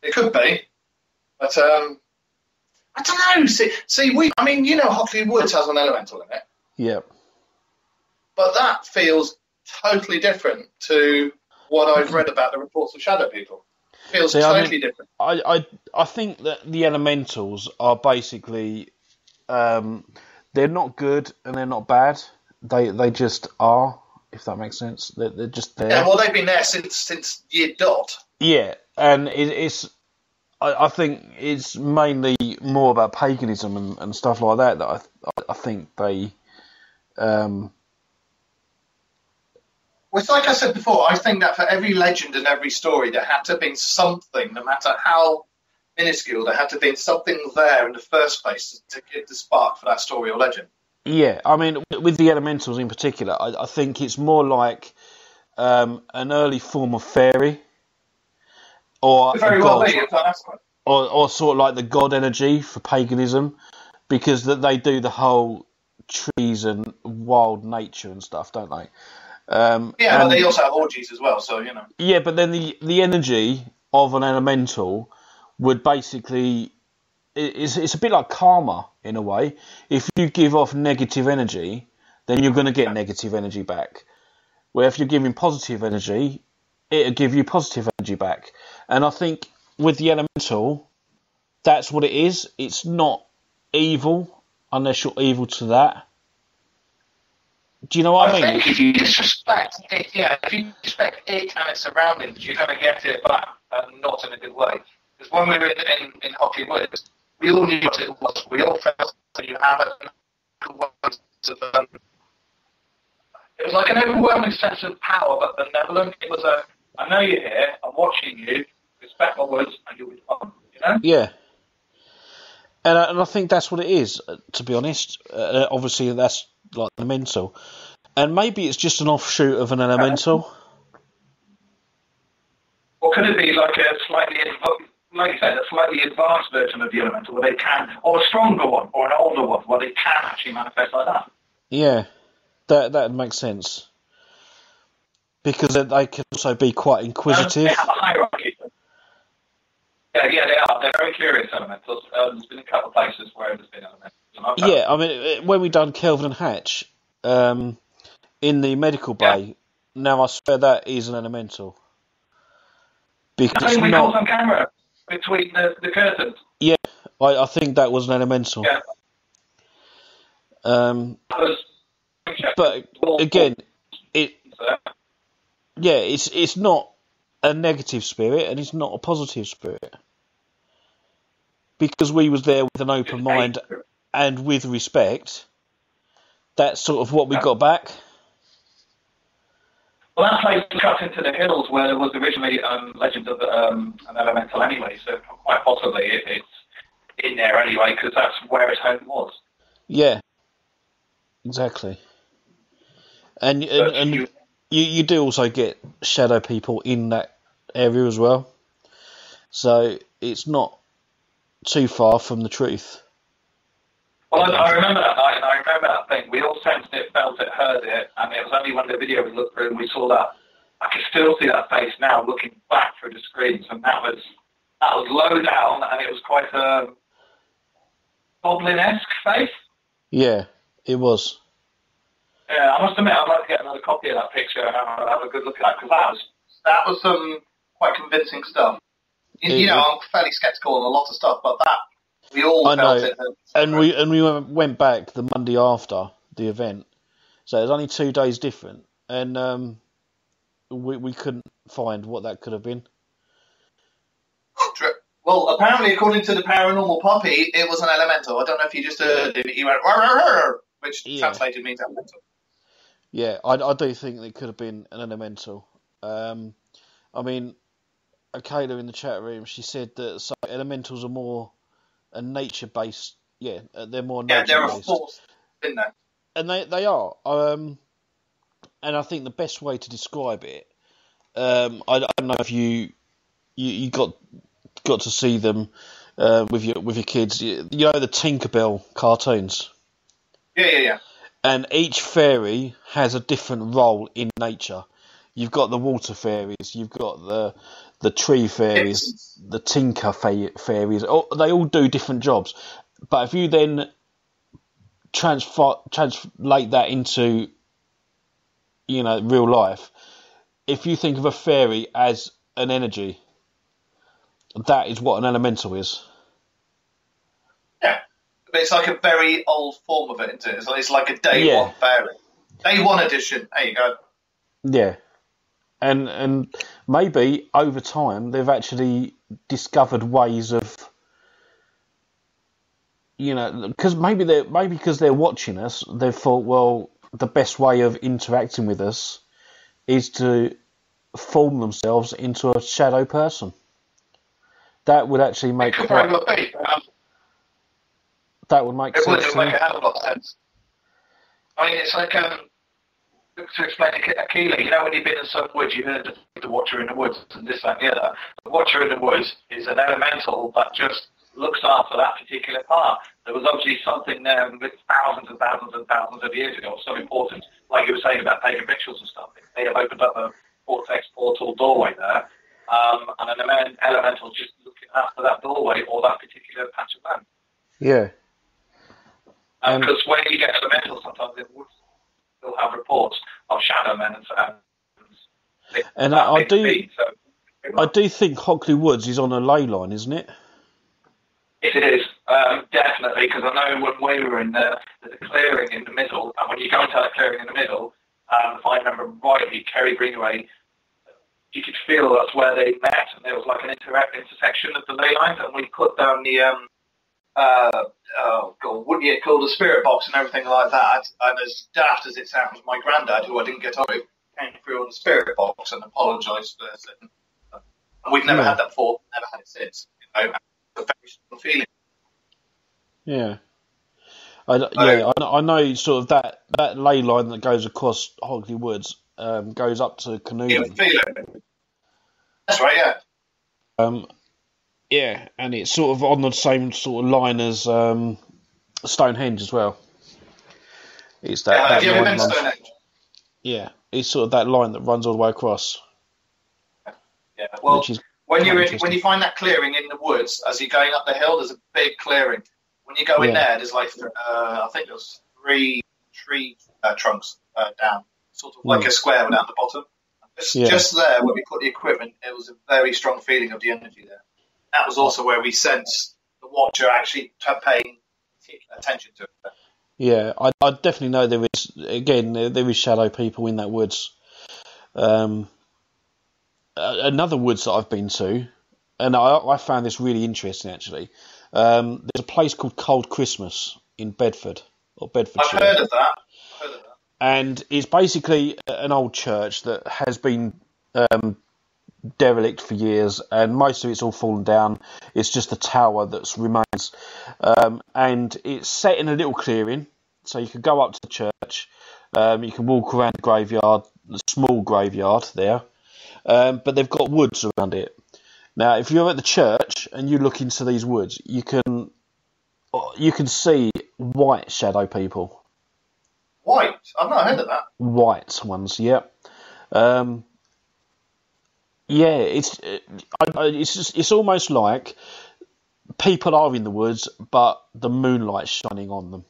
[SPEAKER 4] It could be, but I don't know. See, Hockley Woods has an elemental in it.
[SPEAKER 3] Yep.
[SPEAKER 4] But that feels totally different to what I've read about the reports of shadow people. Feels totally different.
[SPEAKER 3] I think that the elementals are basically they're not good and they're not bad. They just are, if that makes sense. They're just there.
[SPEAKER 4] Yeah, well, they've been there since year dot.
[SPEAKER 3] Yeah, and I think it's mainly more about paganism and stuff like that I think they.
[SPEAKER 4] Well, it's like I said before, I think that for every legend and every story, there had to have been something, no matter how minuscule, there had to have been something there in the first place to give the spark for that story or legend.
[SPEAKER 3] Yeah, I mean, with the elementals in particular, I think it's more like an early form of fairy, or
[SPEAKER 4] Very
[SPEAKER 3] a
[SPEAKER 4] well
[SPEAKER 3] god,
[SPEAKER 4] made, that's right.
[SPEAKER 3] or sort of like the god energy for paganism, because they do the whole trees and wild nature and stuff, don't they?
[SPEAKER 4] But they also have orgies as well, so you know.
[SPEAKER 3] Yeah, but then the energy of an elemental would basically it's a bit like karma in a way. If you give off negative energy, then you're going to get negative energy back. Where if you're giving positive energy, it'll give you positive energy back. And I think with the elemental, that's what it is. It's not evil unless you're evil to that. Do you know what I mean?
[SPEAKER 5] I think if you disrespect it, if you disrespect it and its surroundings, you're going to get it back, and not in a good way. Because when we were in Hockey Woods, we all knew what it was. We all felt that you have it. It was like an overwhelming sense of power, but benevolent. It was I know you're here, I'm watching you, respect my words, and you'll be fine, you know?
[SPEAKER 3] Yeah. And I think that's what it is, to be honest. Obviously, that's like the mental. And maybe it's just an offshoot of an elemental.
[SPEAKER 5] Or could it be like a slightly, like you said, a slightly advanced version of the elemental where they can, or a stronger one, or an older one, where they can actually manifest like that?
[SPEAKER 3] Yeah, that makes sense. Because they can also be quite inquisitive.
[SPEAKER 5] They have a hierarchy. Yeah, they are. They're very curious elementals. There's been a couple of places where there's been elementals.
[SPEAKER 3] Yeah, I mean, when we done Kelvin and Hatch in the medical bay, now I swear that is an elemental. Because
[SPEAKER 5] it's not on camera between the curtains.
[SPEAKER 3] Yeah, I think that was an elemental.
[SPEAKER 5] Yeah.
[SPEAKER 3] But again, it's not a negative spirit and it's not a positive spirit. Because we was there with an open mind and with respect, that's sort of what we got back.
[SPEAKER 5] Well, that place cut into the hills where there was originally legend of an elemental anyway, so quite possibly it's in there anyway, because that's where its home was.
[SPEAKER 3] Yeah, exactly. And you do also get shadow people in that area as well, so it's not too far from the truth.
[SPEAKER 5] Well, I remember that night, and I remember that thing. We all sensed it, felt it, heard it, and it was only when the video we looked through and we saw that. I can still see that face now, looking back through the screens, and that was low down, and it was quite a goblin-esque face.
[SPEAKER 3] Yeah, it was.
[SPEAKER 5] Yeah, I must admit, I'd like to get another copy of that picture and have a good look at that, because
[SPEAKER 4] that was some quite convincing stuff. You know, I'm fairly sceptical on a lot of stuff, but that. We all felt it.
[SPEAKER 3] And we went back the Monday after the event, so it was only 2 days different, and we couldn't find what that could have been.
[SPEAKER 4] Well, apparently, according to the paranormal puppy, it was an elemental. I don't know if you just heard him. He went, "Rrr," which translated means elemental.
[SPEAKER 3] Yeah, I do think it could have been an elemental. I mean, Akela in the chat room, she said that elementals are more a nature-based, they're more nature-based.
[SPEAKER 4] Yeah, they're a force, isn't they?
[SPEAKER 3] And they are. And I think the best way to describe it, I don't know if you got to see them with your kids. You know the Tinkerbell cartoons.
[SPEAKER 4] Yeah.
[SPEAKER 3] And each fairy has a different role in nature. You've got the water fairies, you've got the tree fairies, the tinker fairies. They all do different jobs. But if you then translate that into, real life, if you think of a fairy as an energy, that is what an elemental is.
[SPEAKER 4] Yeah, but it's like a very old form of it, isn't it? It's like a day one fairy. Day one edition. There you go. Yeah.
[SPEAKER 3] And maybe over time they've actually discovered ways of, because maybe because they're watching us, they've thought, well, the best way of interacting with us is to form themselves into a shadow person. That would actually make that would make sense.
[SPEAKER 5] It would make a hell of a lot of sense. I mean, it's like to explain Aquila, when you've been in some woods, you've heard the Watcher in the Woods and this, that, and the other. The Watcher in the Woods is an elemental that just looks after that particular part. There was obviously something there thousands and thousands and thousands of years ago, so important, like you were saying about pagan rituals and stuff. They have opened up a vortex portal doorway there, and an elemental just looking after that doorway or that particular patch of land.
[SPEAKER 3] Yeah.
[SPEAKER 5] Because when you get elementals, sometimes it would still have reports of shadow men and so.
[SPEAKER 3] And I do think Hockley Woods is on a ley line, isn't it?
[SPEAKER 5] Yes, it is, definitely, because I know when we were in there's a clearing in the middle, and when you go into that clearing in the middle, if I remember rightly, Kerry Greenway, you could feel that's where they met, and there was like an intersection of the ley lines, and we put down the wouldn't you call the spirit box and everything like that? And as daft as it sounds, my granddad, who I didn't get on with, came through on the spirit box and apologised for it. And we've never had that before, never had it since. It's a very strong feeling.
[SPEAKER 3] Yeah. I know sort of that ley line that goes across Hockley Woods goes up to Canoonan.
[SPEAKER 4] You can feel it. That's right, yeah.
[SPEAKER 3] Yeah, and it's sort of on the same sort of line as Stonehenge as well. It's that.
[SPEAKER 4] Have you ever been to Stonehenge?
[SPEAKER 3] Yeah, it's sort of that line that runs all the way across.
[SPEAKER 4] Yeah, well, when you find that clearing in the woods, as you're going up the hill, there's a big clearing. When you go in there, there's like I think there's 3 tree trunks down, sort of like a square down the bottom. Just there, where we put the equipment, it was a very strong feeling of the energy there. That was also where we sensed the Watcher actually paying particular attention to it.
[SPEAKER 3] Yeah, I definitely know there is shadow people in that woods. Another woods that I've been to, and I found this really interesting actually. There's a place called Cold Christmas in Bedford or Bedfordshire.
[SPEAKER 4] I've heard of that.
[SPEAKER 3] And it's basically an old church that has been derelict for years, and most of it's all fallen down. It's just the tower that remains, and it's set in a little clearing, so you can go up to the church. You can walk around the graveyard, the small graveyard there, but they've got woods around it. Now, if you're at the church and you look into these woods, you can see white shadow people.
[SPEAKER 4] White? I've not heard of that.
[SPEAKER 3] White ones, yeah. It's almost like people are in the woods, but the moonlight's shining on them.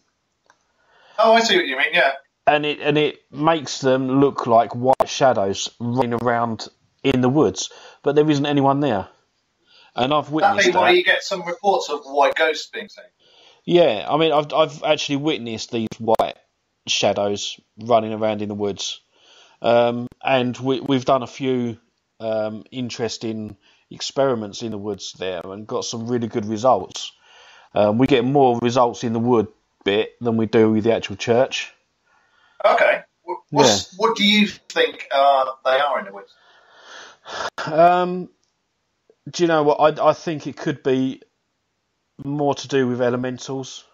[SPEAKER 4] Oh, I see what you mean. Yeah.
[SPEAKER 3] And it makes them look like white shadows running around in the woods, but there isn't anyone there. And I've witnessed that.
[SPEAKER 4] That may why you get some reports of white ghosts being seen.
[SPEAKER 3] Yeah, I mean, I've actually witnessed these white shadows running around in the woods, and we've done a few interesting experiments in the woods there and got some really good results. We get more results in the wood bit than we do with the actual church.
[SPEAKER 4] Okay. What do you think they are in the woods?
[SPEAKER 3] Do you know what? I think it could be more to do with elementals.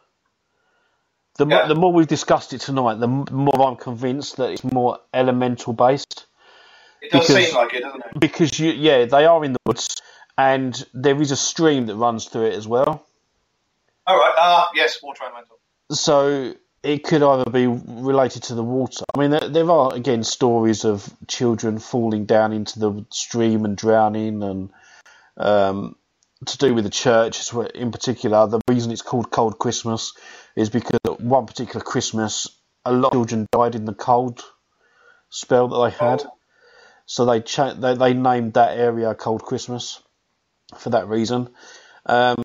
[SPEAKER 3] The more we've discussed it tonight, the more I'm convinced that it's more elemental based.
[SPEAKER 4] It does seem like it, doesn't it?
[SPEAKER 3] Because they are in the woods, and there is a stream that runs through it as well.
[SPEAKER 4] All right. Yes, water elemental.
[SPEAKER 3] So it could either be related to the water. I mean, there are again stories of children falling down into the stream and drowning, and to do with the church in particular. The reason it's called Cold Christmas is because one particular Christmas, a lot of children died in the cold spell that they had. so they named that area Cold Christmas for that reason. But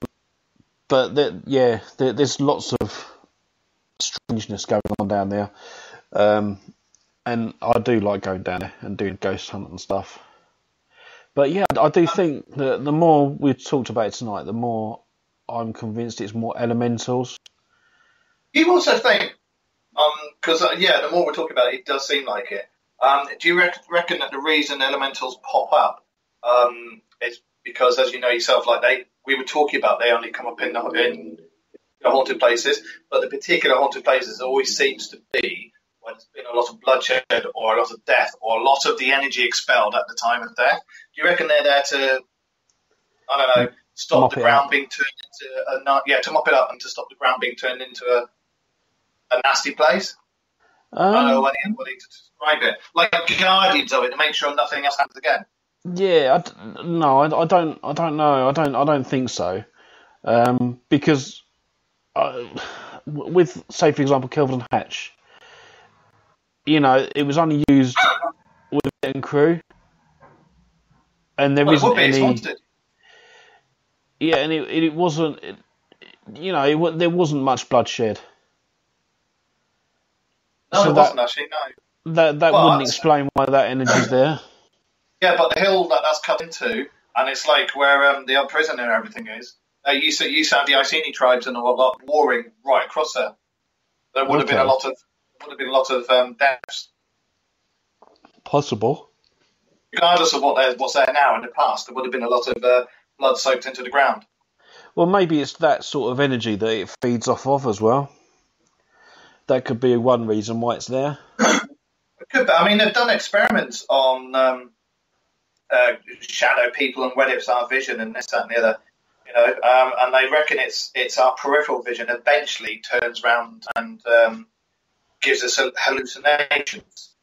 [SPEAKER 3] there's lots of strangeness going on down there, and I do like going down there and doing ghost hunt and stuff. But yeah, I do think that the more we've talked about it tonight, the more I'm convinced it's more elementals.
[SPEAKER 4] You also think, because the more we're talking about it, it does seem like it. Do you reckon that the reason elementals pop up is because, as you know yourself, like we were talking about, they only come up in the haunted places, but the particular haunted places always seems to be when there's been a lot of bloodshed or a lot of death or a lot of the energy expelled at the time of death. Do you reckon they're there to, I don't know, stop the ground being turned into to mop it up and to stop the ground being turned into a nasty place? I don't know anybody to describe it. Like guardians of it to make sure nothing else happens again.
[SPEAKER 3] Yeah, I don't know. I don't think so. Because with, say, for example, Kelvin Hatch, it was only used with a crew, and there isn't any. Yeah, and it wasn't. There wasn't much bloodshed.
[SPEAKER 4] No, it wasn't actually. No.
[SPEAKER 3] That wouldn't explain why that energy's there.
[SPEAKER 4] Yeah, but the hill that's cut into, and it's like where the old prison and everything is. You said the Iceni tribes and a lot warring right across there. There would have been a lot of deaths.
[SPEAKER 3] Possible.
[SPEAKER 4] Regardless of what's there now in the past, there would have been a lot of blood soaked into the ground.
[SPEAKER 3] Well, maybe it's that sort of energy that it feeds off of as well. That could be one reason why it's there.
[SPEAKER 4] It could be. I mean, they've done experiments on shadow people and whether it's our vision and this, that, and the other. And they reckon it's our peripheral vision eventually turns round and gives us hallucinations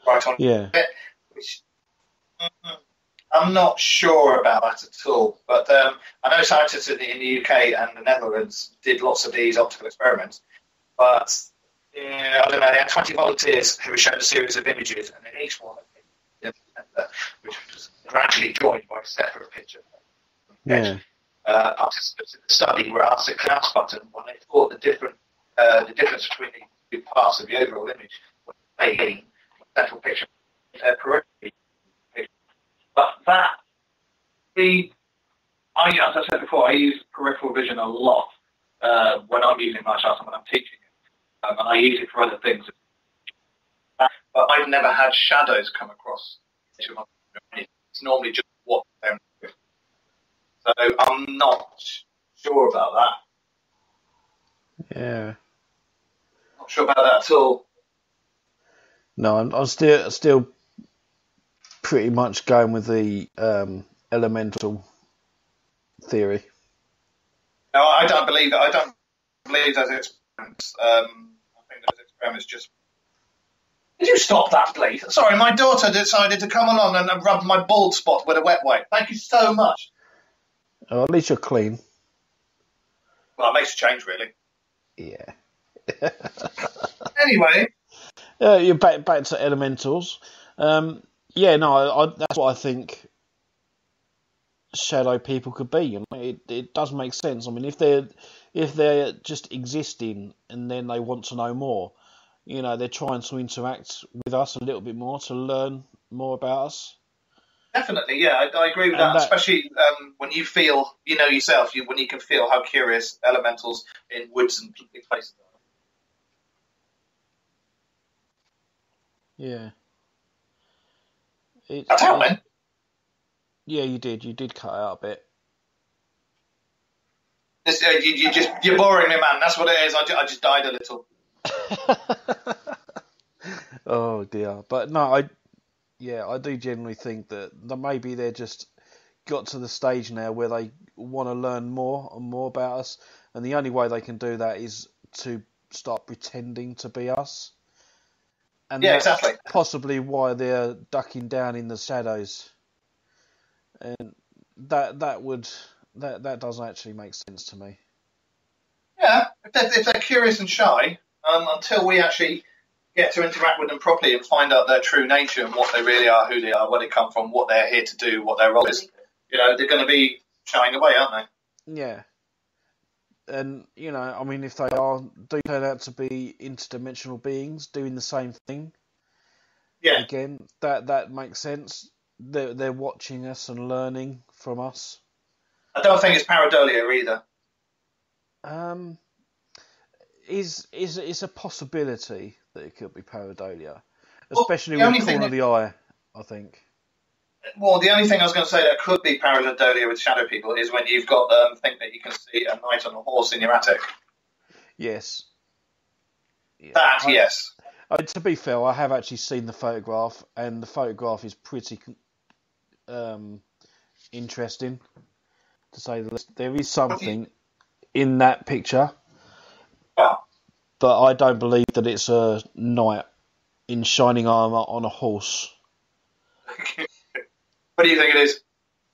[SPEAKER 4] right on it, which I'm not sure about that at all. But I know scientists in the UK and the Netherlands did lots of these optical experiments. But I don't know, they had 20 volunteers who were shown a series of images, and in each one, which was gradually joined by a separate picture.
[SPEAKER 3] Yeah.
[SPEAKER 4] Participants in the study were asked a mouse button when they thought the difference between the two parts of the overall image was a central picture periphery. But as I said before, I use peripheral vision a lot when I'm using martial arts and when I'm teaching it, and I use it for other things. But I've never had shadows come across. It's normally just what they're doing. So I'm not sure about that.
[SPEAKER 3] Yeah.
[SPEAKER 4] Not sure about that at all.
[SPEAKER 3] No, I'm still pretty much going with the elemental theory.
[SPEAKER 4] No, I don't believe it. I don't believe those experiments. I think those experiments just... Did you stop that, please? Sorry, my daughter decided to come along and rub my bald spot with a wet wipe. Thank you so much.
[SPEAKER 3] Oh, at least you're clean.
[SPEAKER 4] Well, it makes a change, really.
[SPEAKER 3] Yeah.
[SPEAKER 4] Anyway.
[SPEAKER 3] You're back to elementals. That's what I think shadow people could be. I mean, it does make sense. I mean, if they're just existing and then they want to know more, they're trying to interact with us a little bit more to learn more about us.
[SPEAKER 4] Definitely, yeah, I agree with that. Especially when you feel, yourself, when you can feel how curious elementals in woods and big places are.
[SPEAKER 3] Yeah.
[SPEAKER 4] That's out, man.
[SPEAKER 3] Yeah, you did. You did cut out a bit.
[SPEAKER 4] You're boring me, man. That's what it is. I just died a little.
[SPEAKER 3] Oh dear, but no, I do genuinely think that maybe they're just got to the stage now where they want to learn more and more about us, and the only way they can do that is to start pretending to be us. And
[SPEAKER 4] yeah,
[SPEAKER 3] that's
[SPEAKER 4] exactly.
[SPEAKER 3] Possibly why they're ducking down in the shadows, and that does actually make sense to me.
[SPEAKER 4] Yeah, if they're curious and shy, until we actually get to interact with them properly and find out their true nature and what they really are, who they are, where they come from, what they're here to do, what their role is, they're going to be shying away, aren't they?
[SPEAKER 3] Yeah. And, I mean, if they do turn out to be interdimensional beings doing the same thing, again, that makes sense. They're watching us and learning from us.
[SPEAKER 4] I don't think it's pareidolia either.
[SPEAKER 3] Is a possibility that it could be pareidolia, especially
[SPEAKER 4] well,
[SPEAKER 3] with the corner of the eye, I think.
[SPEAKER 4] Well, the only thing I was going to say that could be pareidolia with shadow people is when you've got them think that you can see a knight on a horse in your attic.
[SPEAKER 3] Yes.
[SPEAKER 4] Yeah. Yes.
[SPEAKER 3] To be fair, I have actually seen the photograph, and the photograph is pretty interesting, to say the least. There is something in that picture, but I don't believe that it's a knight in shining armour on a horse.
[SPEAKER 4] What do you think it is?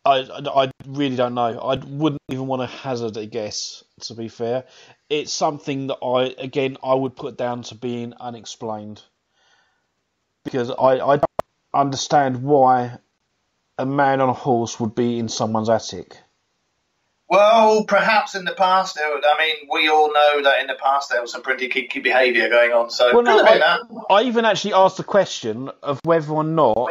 [SPEAKER 3] I really don't know. I wouldn't even want to hazard a guess, to be fair. It's something that I would put down to being unexplained. Because I don't understand why a man on a horse would be in someone's attic.
[SPEAKER 4] Well, perhaps in the past, we all know that in the past there was some pretty kinky behaviour going on, so
[SPEAKER 3] well, no, I even actually asked the question of whether or not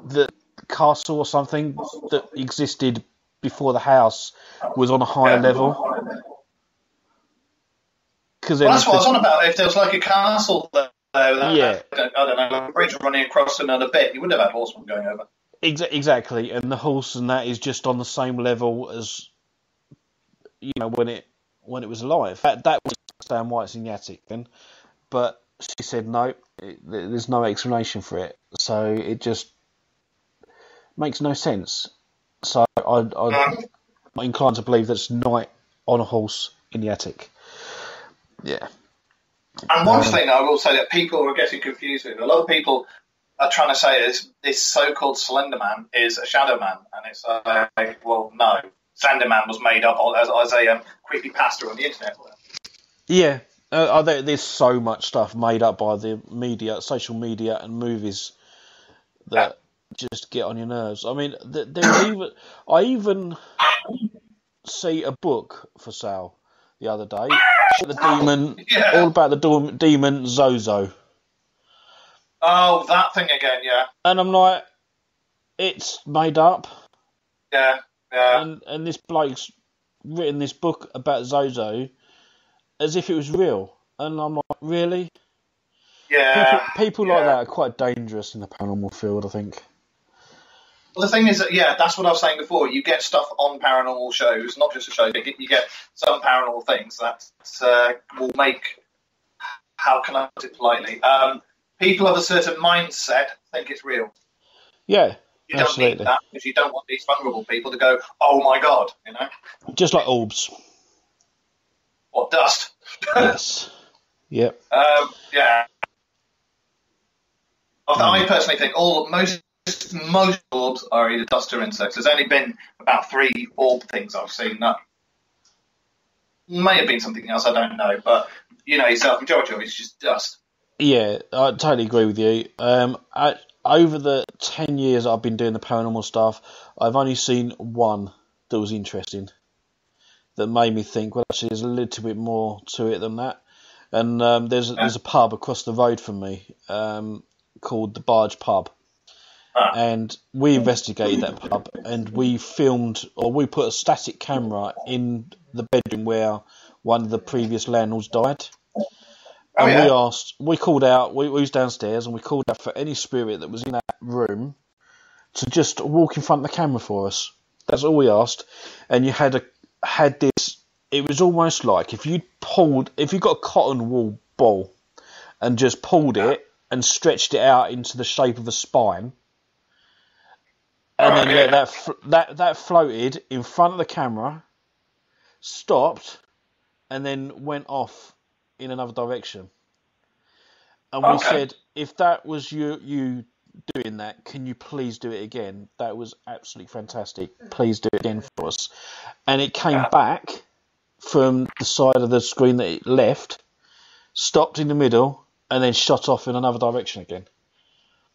[SPEAKER 3] the castle or something that existed before the house was on a higher level.
[SPEAKER 4] Well, that's what I was on about. If there was like a castle there,
[SPEAKER 3] I
[SPEAKER 4] don't know, a bridge running across another bit, you wouldn't have had horsemen going over.
[SPEAKER 3] Exactly, and the horse and that is just on the same level as when it was alive. That was understand why it's in the attic then, but she said no, there's no explanation for it, so it just makes no sense. So I'm inclined to believe that's knight on a horse in the attic. Yeah.
[SPEAKER 4] And one thing I will say that people are getting confused with, a lot of people are trying to say this so-called Slender Man is a Shadow Man, and it's well, no, Slender Man was made up as a creepypasta on the internet.
[SPEAKER 3] Yeah, there's so much stuff made up by the media, social media, and movies that just get on your nerves. I mean, I even see a book for sale the other day. All about the demon Zozo.
[SPEAKER 4] Oh, that thing again, yeah.
[SPEAKER 3] And I'm like, it's made up.
[SPEAKER 4] Yeah.
[SPEAKER 3] And this bloke's written this book about Zozo as if it was real. And I'm like, really?
[SPEAKER 4] Yeah.
[SPEAKER 3] People like that are quite dangerous in the paranormal field, I think.
[SPEAKER 4] Well, the thing is that, that's what I was saying before. You get stuff on paranormal shows, not just a show, but you get some paranormal things that will make, how can I put it politely, people of a certain mindset think it's real.
[SPEAKER 3] Yeah,
[SPEAKER 4] you don't need that because you don't want these vulnerable people to go, oh my God,
[SPEAKER 3] Just like orbs.
[SPEAKER 4] What, dust?
[SPEAKER 3] Yes. Yep.
[SPEAKER 4] Yeah. I personally think most orbs are either dust or insects. There's only been about 3 orb things I've seen. That may have been something else, I don't know. But yourself, majority of it's just dust.
[SPEAKER 3] Yeah, I totally agree with you. Over the 10 years I've been doing the paranormal stuff, I've only seen one that was interesting, that made me think, well, actually, there's a little bit more to it than that. And there's a pub across the road from me called the Barge Pub. And we investigated that pub, and we put a static camera in the bedroom where one of the previous landlords died. And we called out, we was downstairs, and we called out for any spirit that was in that room to just walk in front of the camera for us. That's all we asked. And you had this, it was almost like if you got a cotton wool ball and just pulled it and stretched it out into the shape of a spine, and then that floated in front of the camera, stopped, and then went off in another direction. And we said, if that was you doing that, can you please do it again? That was absolutely fantastic. Please do it again for us. And it came back from the side of the screen that it left, stopped in the middle, and then shot off in another direction again.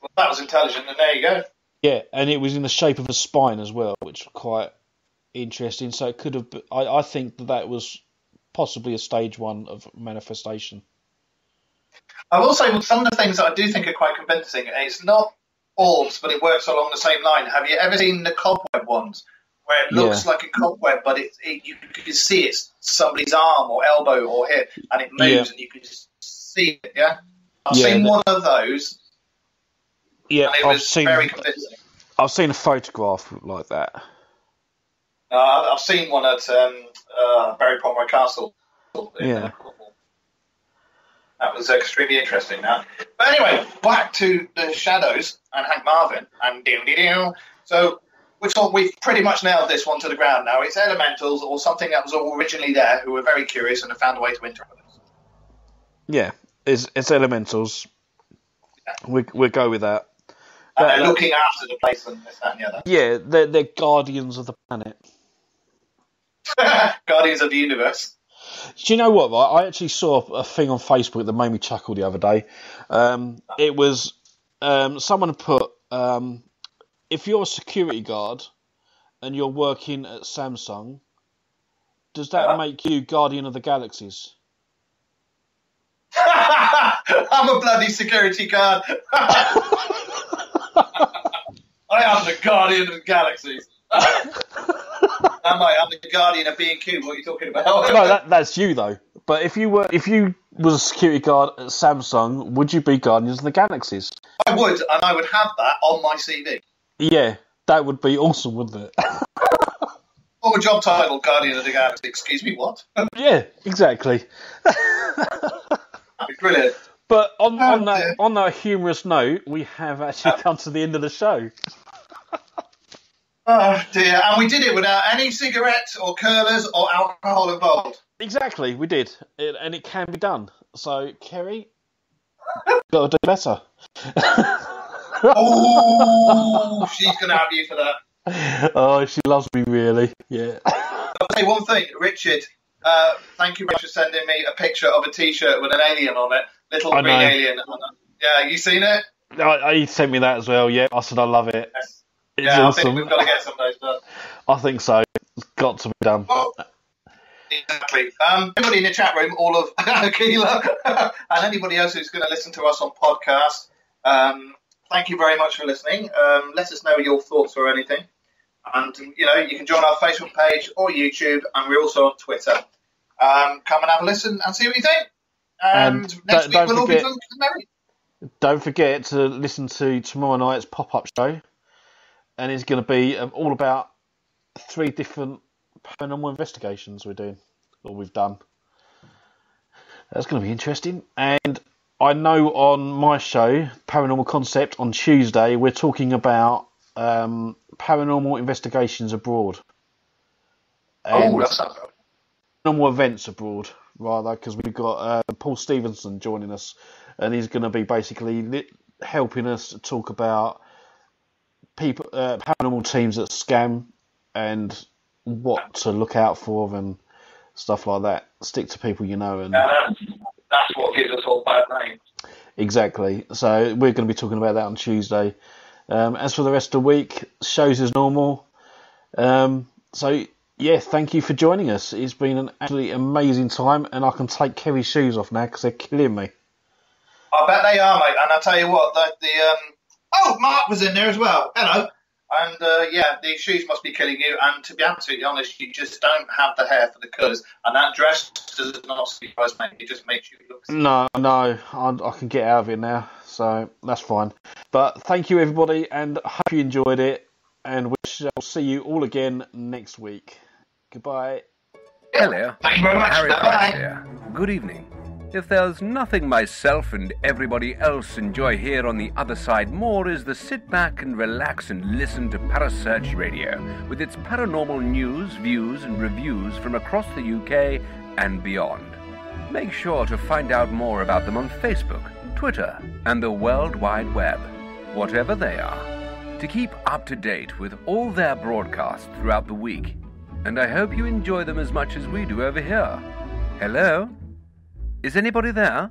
[SPEAKER 4] Well, that was intelligent, and there you go.
[SPEAKER 3] Yeah, and it was in the shape of a spine as well, which was quite interesting. So it could have. I think that was possibly a stage 1 of manifestation.
[SPEAKER 4] I will say some of the things that I do think are quite convincing. It's not orbs, but it works along the same line. Have you ever seen the cobweb ones, where it looks like a cobweb, but you can see it's somebody's arm or elbow or hip, and it moves, and you can just see it. Yeah, I've seen one of those.
[SPEAKER 3] Yeah,
[SPEAKER 4] and it was very convincing.
[SPEAKER 3] I've seen a photograph like that.
[SPEAKER 4] I've seen one at Bury Pomeroy Castle.
[SPEAKER 3] Yeah.
[SPEAKER 4] That was extremely interesting. Now, but anyway, back to the Shadows and Hank Marvin and So we've pretty much nailed this one to the ground now. It's elementals or something that was originally there who were very curious and have found a way to interact with us.
[SPEAKER 3] Yeah, it's elementals. Yeah. We'll go with that.
[SPEAKER 4] And they're looking after the place and this, that, and the other.
[SPEAKER 3] Yeah, they're guardians of the planet.
[SPEAKER 4] Guardians of the universe.
[SPEAKER 3] Do you know what, right? I actually saw a thing on Facebook that made me chuckle the other day. It was someone had put, if you're a security guard and you're working at Samsung, does that make you Guardian of the Galaxies?
[SPEAKER 4] I'm a bloody security guard. I am the Guardian of the Galaxies. I'm the Guardian of B&Q. What are you talking about?
[SPEAKER 3] No, that's you though. But if you was a security guard at Samsung, would you be Guardians of the Galaxies?
[SPEAKER 4] I would, and I would have that on my CV.
[SPEAKER 3] Yeah, that would be awesome, wouldn't it?
[SPEAKER 4] Or a job title, Guardian of the Galaxy. Excuse me, what?
[SPEAKER 3] Yeah, exactly.
[SPEAKER 4] That'd be brilliant.
[SPEAKER 3] But on that humorous note, we have actually come to the end of the show.
[SPEAKER 4] Oh dear, and we did it without any cigarettes or curlers or alcohol involved.
[SPEAKER 3] Exactly, we did, and it can be done. So, Kerry, got to do better.
[SPEAKER 4] Oh, she's going to have you for that.
[SPEAKER 3] Oh, she loves me, really. Yeah.
[SPEAKER 4] I'll say one thing, Richard. Thank you very much for sending me a picture of a T-shirt with an alien on it, little green alien. Yeah, you seen it?
[SPEAKER 3] He sent me that as well. Yeah, I said I love it.
[SPEAKER 4] Yes.
[SPEAKER 3] It's
[SPEAKER 4] yeah,
[SPEAKER 3] awesome.
[SPEAKER 4] I think we've got to get some of those done.
[SPEAKER 3] I think so. It's got to be done.
[SPEAKER 4] Oh, exactly. Everybody in the chat room, all of Aquila, and anybody else who's going to listen to us on podcast, thank you very much for listening. Let us know your thoughts or anything. And, you can join our Facebook page or YouTube, and we're also on Twitter. Come and have a listen and see what you think. And next week we'll all be drunk and merry.
[SPEAKER 3] Don't forget to listen to tomorrow night's pop-up show. And it's going to be all about 3 different paranormal investigations we've done. That's going to be interesting. And I know on my show, Paranormal Concept, on Tuesday, we're talking about paranormal investigations abroad. And
[SPEAKER 4] that's not good.
[SPEAKER 3] Paranormal events abroad, rather, because we've got Paul Stevenson joining us, and he's going to be basically helping us talk about people, paranormal teams that scam and what to look out for and stuff like that. Stick to people you know. And
[SPEAKER 5] that's what gives us all bad names.
[SPEAKER 3] Exactly. So we're going to be talking about that on Tuesday. As for the rest of the week, shows as normal. So, yeah, thank you for joining us. It's been an absolutely amazing time, and I can take Kerry's shoes off now because they're killing me.
[SPEAKER 4] I bet they are, mate. And I'll tell you what, oh, Mark was in there as well. Hello. And, the shoes must be killing you. And to be absolutely honest, you just don't have the hair for the colours. And that dress does not surprise me. It just makes you look...
[SPEAKER 3] No, I can get out of it now. So that's fine. But thank you, everybody, and I hope you enjoyed it. And we shall see you all again next week. Goodbye.
[SPEAKER 6] Hello.
[SPEAKER 4] Thank you very much.
[SPEAKER 6] Harry
[SPEAKER 4] Bye.
[SPEAKER 6] Price here. Good evening. If there's nothing myself and everybody else enjoy here on the other side more is the sit back and relax and listen to Parasearch Radio with its paranormal news, views and reviews from across the UK and beyond. Make sure to find out more about them on Facebook, Twitter and the World Wide Web, whatever they are, to keep up to date with all their broadcasts throughout the week. And I hope you enjoy them as much as we do over here. Hello? Is anybody there?